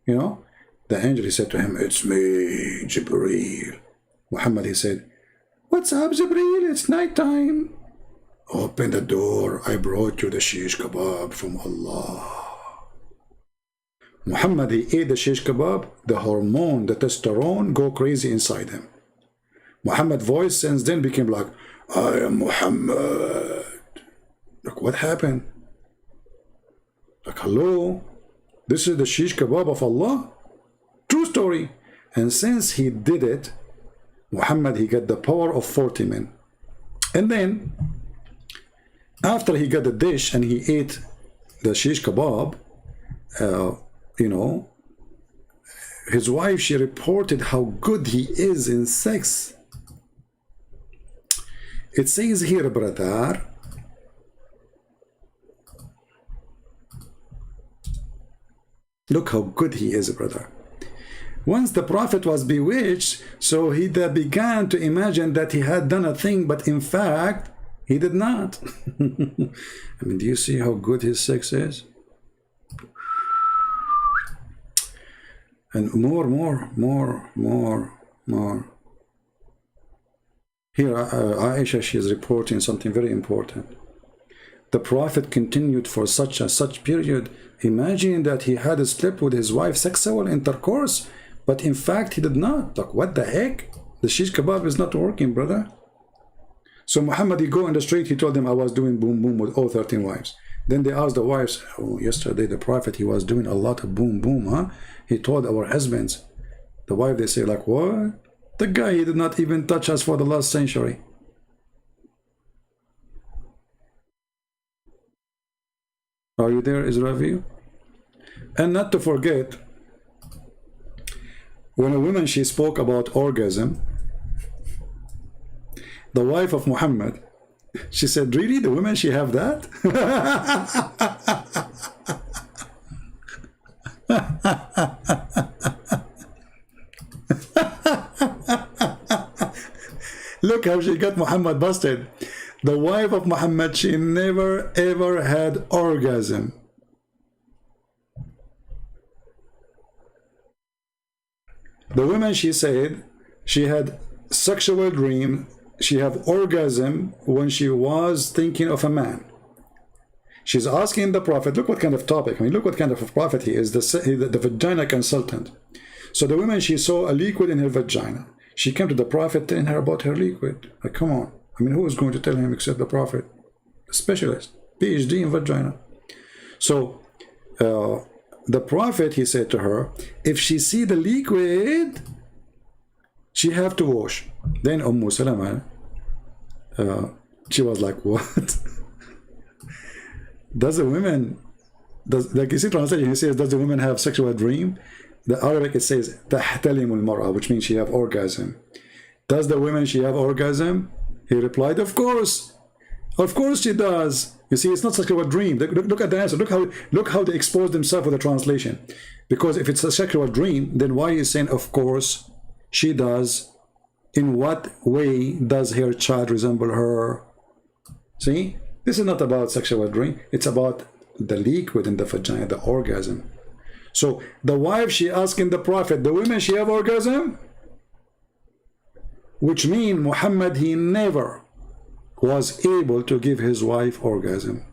You know, the angel, he said to him, it's me, Jibreel. Muhammad, he said, what's up, Jibreel? It's nighttime. Open the door. I brought you the shish kebab from Allah. Muhammad, he ate the shish kebab. The hormone, the testosterone, go crazy inside him. Muhammad's voice since then became like, I am Muhammad. Look, what happened? Like, hello? This is the shish kebab of Allah? True story. And since he did it, Muhammad, he got the power of 40 men. And then, after he got the dish and he ate the shish kebab, you know, his wife, she reported how good he is in sex. It says here, brother, look how good he is, brother. Once the Prophet was bewitched, so he began to imagine that he had done a thing, but in fact, he did not. I mean, do you see how good his sex is? And more. Here, Aisha, she is reporting something very important. The Prophet continued for such period, imagining that he had slept with his wife, sexual intercourse, but in fact he did not. Like, what the heck? The shish kebab is not working, brother. So Muhammad, he go in the street, he told them, I was doing boom boom with all 13 wives. Then they asked the wives, oh, yesterday the Prophet, he was doing a lot of boom boom, huh? He told our husbands. The wife, they say, like, what? The guy, he did not even touch us for the last century. Are you there, Israel? And not to forget, when a woman, she spoke about orgasm, the wife of Muhammad, she said, really, the women, she have that? Look how she got Muhammad busted. The wife of Muhammad, she never ever had orgasm. The woman, she said, she had sexual dream, she had orgasm when she was thinking of a man. She's asking the Prophet, look what kind of topic, I mean, look what kind of a prophet he is, the vagina consultant. So the woman, she saw a liquid in her vagina. She came to the Prophet telling her about her liquid. Like, come on. I mean, who is going to tell him except the Prophet? A specialist, PhD in vagina. So the Prophet, he said to her, if she see the liquid, she have to wash. Then Salama, she was like, what? Does the women, like you see translation, he says, does the woman have sexual dream? The Arabic, it says, تحتلم المرأة, which means she have orgasm. Does the woman, she have orgasm? He replied, of course. Of course she does. You see, it's not sexual dream. Look at the answer. Look how they expose themselves with the translation. Because if it's a sexual dream, then why is saying, of course she does? In what way does her child resemble her? See, this is not about sexual dream. It's about the liquid in the vagina, the orgasm. So the wife, she asking the Prophet, the women, she have orgasm? Which means Muhammad, he never was able to give his wife orgasm.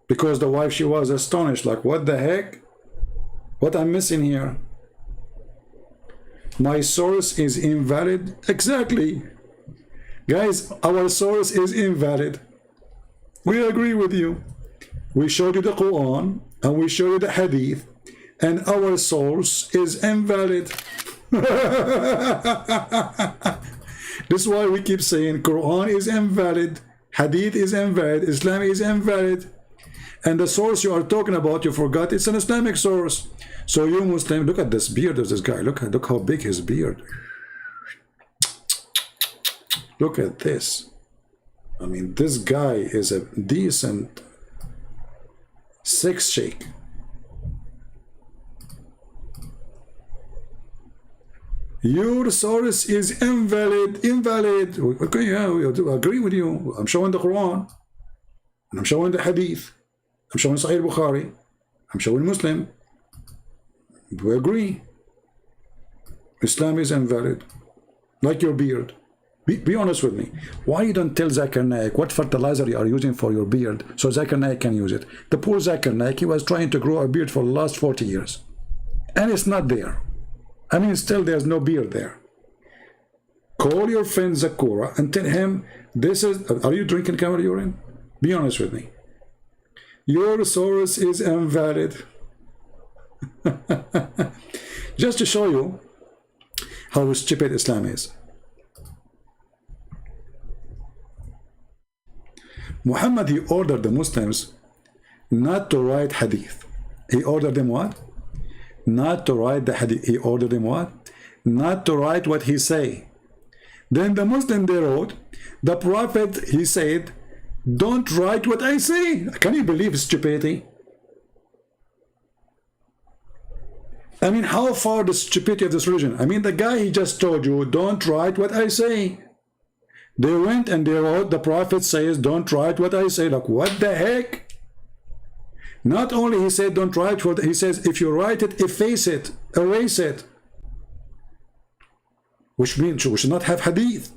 Because the wife, she was astonished, like, what the heck? What I'm missing here? My source is invalid. Exactly. Guys, our source is invalid. We agree with you. We showed you the Quran and we showed you the Hadith, and our source is invalid. This is why we keep saying Quran is invalid, Hadith is invalid, Islam is invalid. And the source you are talking about, you forgot, it's an Islamic source. So you Muslim, look at this beard of this guy. Look how big his beard. Look at this. I mean, this guy is a decent sex shake. Your source is invalid. Okay, yeah, we agree with you. I'm showing the Quran, and I'm showing the Hadith. I'm showing Sahih Bukhari. I'm showing Muslim. We agree. Islam is invalid. Like your beard. Be honest with me. Why you don't tell Zakir Naik what fertilizer you are using for your beard so Zakir Naik can use it? The poor Zakir Naik, he was trying to grow a beard for the last 40 years. And it's not there. I mean, still there's no beard there. Call your friend Zakura and tell him, this is, are you drinking camel urine? Be honest with me. Your source is invalid. Just to show you how stupid Islam is. Muhammad, he ordered the Muslims not to write hadith. He ordered them what? Not to write the hadith. He ordered them what? Not to write what he say. Then the Muslim, they wrote, the Prophet, he said, don't write what I say. Can you believe stupidity? I mean, how far the stupidity of this religion? I mean, the guy, he just told you, don't write what I say. They went and they wrote, the Prophet says, don't write what I say. Like, what the heck? Not only he said, don't write what he says, if you write it, efface it, erase it. Which means we should not have hadith.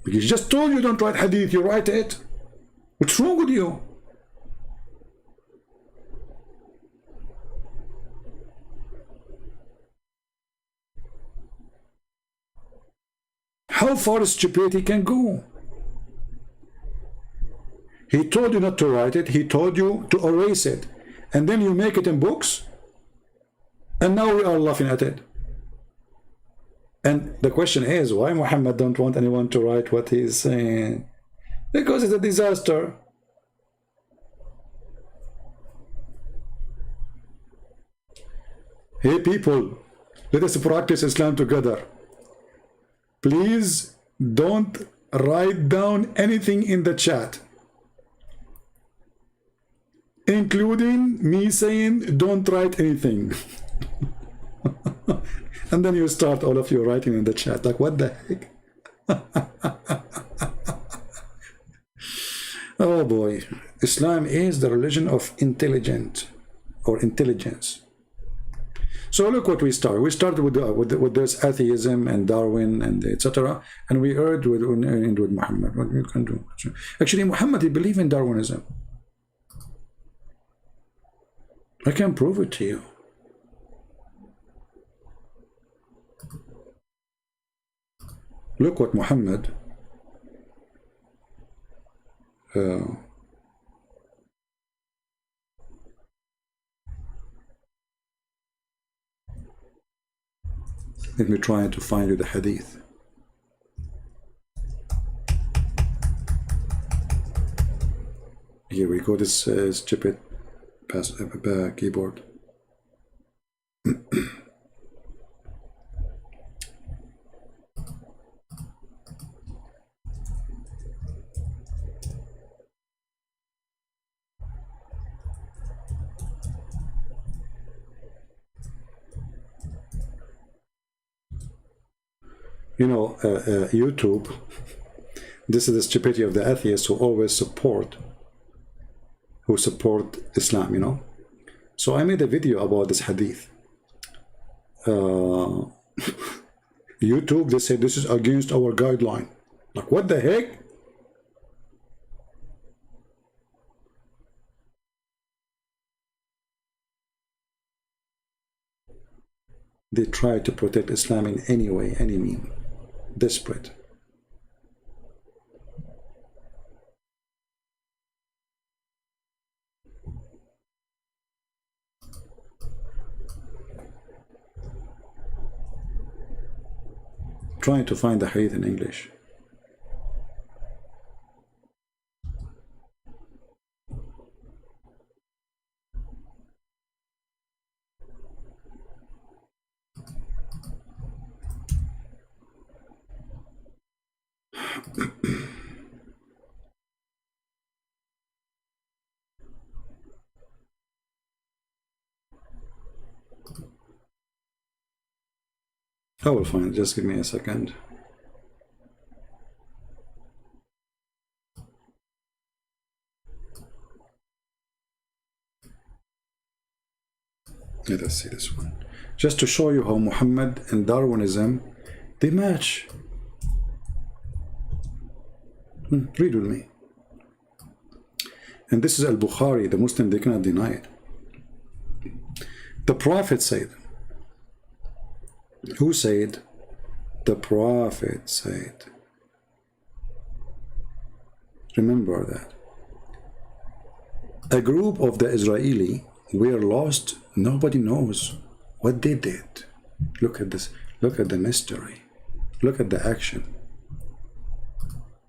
He just told you don't write hadith, you write it. What's wrong with you? How far stupidity can go? He told you not to write it, he told you to erase it, and then you make it in books, and now we are laughing at it. And the question is, why Muhammad don't want anyone to write what he is saying? Because it's a disaster. Hey people, let us practice Islam together. Please don't write down anything in the chat, including me saying don't write anything. And then you start, all of you, writing in the chat, like, what the heck? Oh boy, Islam is the religion of intelligence. So look what we started. We started with this atheism and Darwin and etc. And we ended with Muhammad. What you can do? Actually, Muhammad, he believed in Darwinism. I can prove it to you. Look what Muhammad let me try to find you the hadith. Here we go, this stupid keyboard. You know, YouTube, This is the stupidity of the atheists who always support Islam, you know. So I made a video about this hadith. YouTube, they say this is against our guideline. Like, what the heck? They try to protect Islam in any way, any mean. Desperate. Trying to find the hadith in English. I will find it. Just give me a second. Let us see this one. Just to show you how Muhammad and Darwinism, they match. Read with me. And this is Al-Bukhari, the Muslim, they cannot deny it. The Prophet said, who said? The Prophet said. Remember that. A group of the Israeli were lost. Nobody knows what they did. Look at this. Look at the mystery. Look at the action.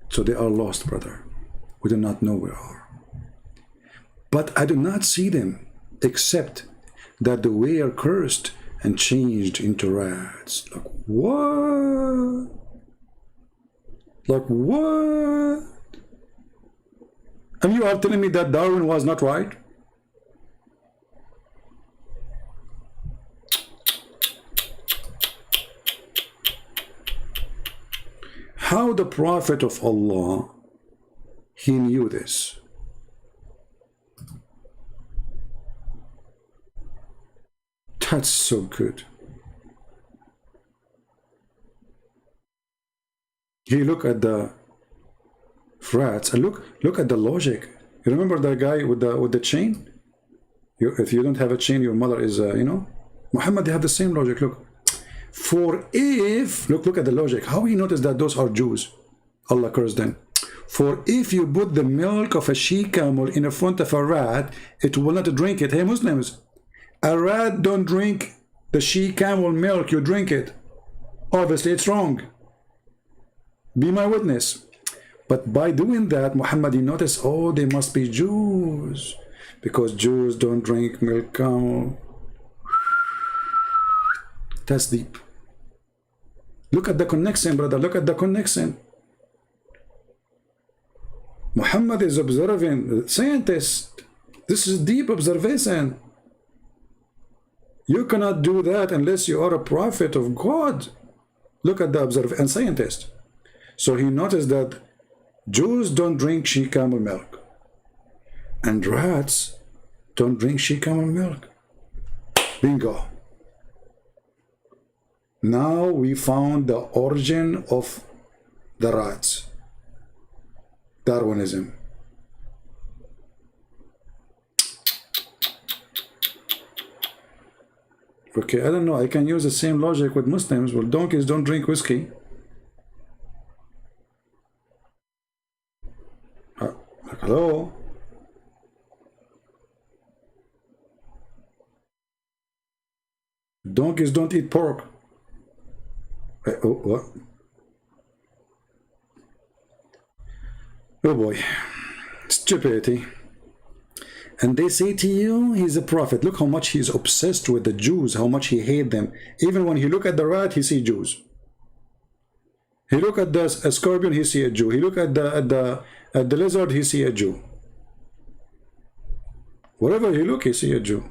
So they are lost, brother. We do not know where they are. But I do not see them, except that they were cursed and changed into rats. Like what? Like what? And you are telling me that Darwin was not right? How the Prophet of Allah, he knew this? That's so good. He look at the rats and look at the logic. You remember that guy with the chain? If you don't have a chain, your mother is you know. Muhammad, they have the same logic. Look, for if look at the logic. How he noticed that those are Jews? Allah cursed them. For if you put the milk of a she camel in front of a rat, it will not drink it. Hey Muslims, a rat don't drink the she camel milk, you drink it. Obviously it's wrong. Be my witness. But by doing that, Muhammad, he noticed, oh, they must be Jews, because Jews don't drink milk camel. That's deep. Look at the connection, brother. Look at the connection. Muhammad is observing, scientist. This is deep observation. You cannot do that unless you are a prophet of God. Look at the observer and scientist. So he noticed that Jews don't drink she camel milk, and rats don't drink she camel milk. Bingo. Now we found the origin of the rats. Darwinism. Okay, I don't know. I can use the same logic with Muslims. Well, donkeys don't drink whiskey. Hello? Donkeys don't eat pork. Oh, what? Oh boy. Stupidity. And they say to you, he's a prophet. Look how much he's obsessed with the Jews, how much he hates them. Even when he look at the rat, he see Jews. He look at the scorpion, he see a Jew. He look at the lizard, he see a Jew. Wherever he look, he see a Jew.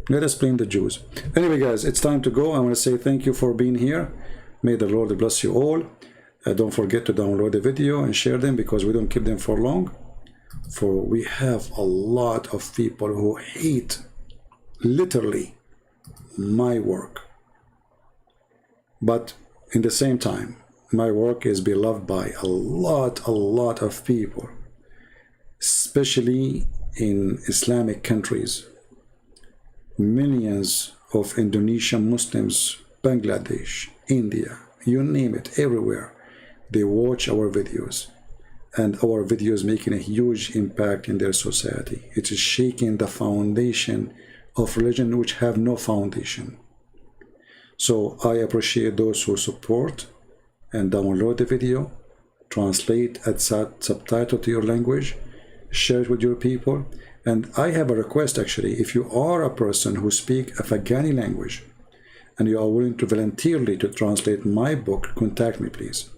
Let us blame the Jews. Anyway, guys, it's time to go. I want to say thank you for being here. May the Lord bless you all. Don't forget to download the video and share them, because we don't keep them for long. For we have a lot of people who hate literally my work. But in the same time, my work is beloved by a lot of people, especially in Islamic countries. Millions of Indonesian Muslims, Bangladesh, India, you name it, everywhere, they watch our videos, and our videos making a huge impact in their society. It is shaking the foundation of religion which have no foundation. So I appreciate those who support and download the video, translate and subtitle to your language, share it with your people. And I have a request actually, if you are a person who speaks Afghani language and you are willing to voluntarily to translate my book, contact me please.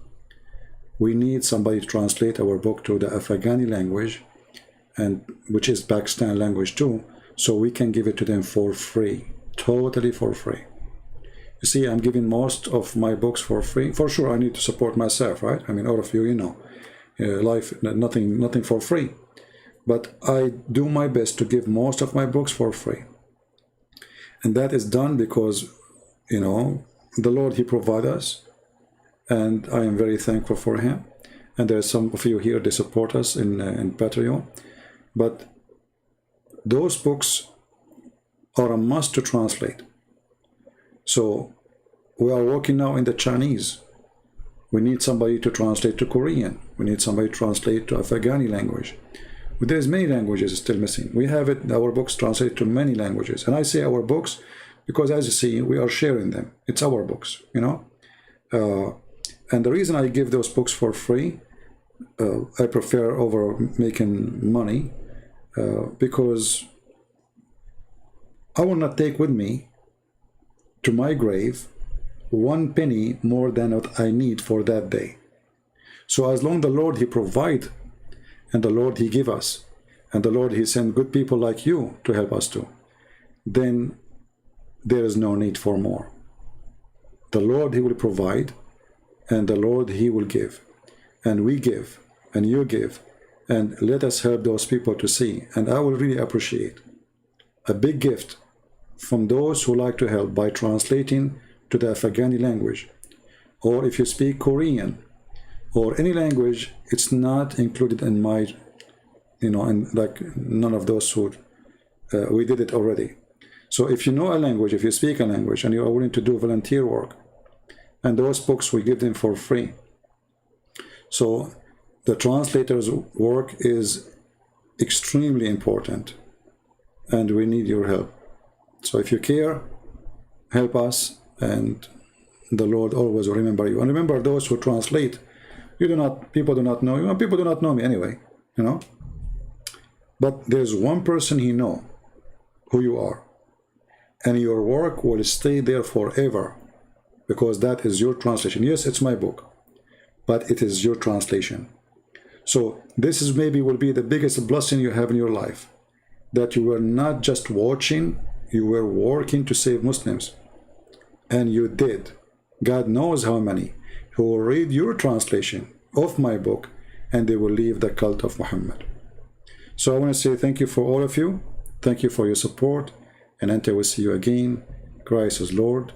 We need somebody to translate our book to the Afghani language, and which is Pakistan language too, so we can give it to them for free, totally for free. You see, I'm giving most of my books for free. For sure, I need to support myself, right? I mean, all of you, you know, life, nothing for free. But I do my best to give most of my books for free. And that is done because, you know, the Lord, He provides us. And I am very thankful for Him. And there are some of you here, they support us in Patreon. But those books are a must to translate. So we are working now in the Chinese. We need somebody to translate to Korean. We need somebody to translate to Afghani language. But there's many languages still missing. We have it, our books translated to many languages. And I say our books because, as you see, we are sharing them. It's our books, you know. And the reason I give those books for free, I prefer over making money, because I will not take with me to my grave 1 penny more than what I need for that day. So as long as the Lord, He provide, and the Lord, He give us, and the Lord, He send good people like you to help us too, then there is no need for more. The Lord, He will provide, and the Lord, He will give, and we give, and you give, and let us help those people to see. And I will really appreciate a big gift from those who like to help by translating to the Afghani language, or if you speak Korean or any language, it's not included in my, you know, and like none of those who we did it already. So if you know a language, if you speak a language, and you are willing to do volunteer work, and those books we give them for free. So the translator's work is extremely important, and we need your help. So if you care, help us, and the Lord always will remember you. And remember, those who translate, people do not know you. People do not know me anyway, you know. But there's one person He knows who you are, and your work will stay there forever, because that is your translation. Yes, it's my book, but it is your translation. So this is maybe will be the biggest blessing you have in your life, that you were not just watching, you were working to save Muslims. And you did. God knows how many who will read your translation of my book, and they will leave the cult of Muhammad. So I want to say thank you for all of you. Thank you for your support. And until we see you again, Christ is Lord.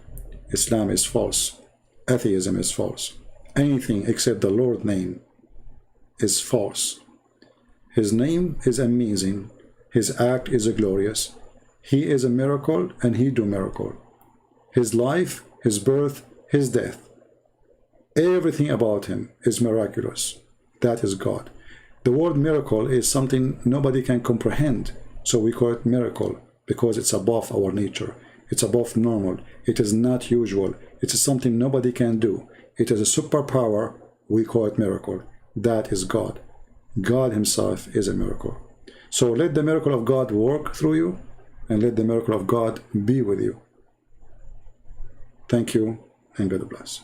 Islam is false. Atheism is false. Anything except the Lord's name is false. His name is amazing. His act is glorious. He is a miracle, and He do miracle. His life, His birth, His death, everything about Him is miraculous. That is God. The word miracle is something nobody can comprehend, so we call it miracle, because it's above our nature. It's above normal. It is not usual. It is something nobody can do. It is a superpower. We call it miracle. That is God. God Himself is a miracle. So let the miracle of God work through you, and let the miracle of God be with you. Thank you, and God bless.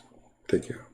Take care.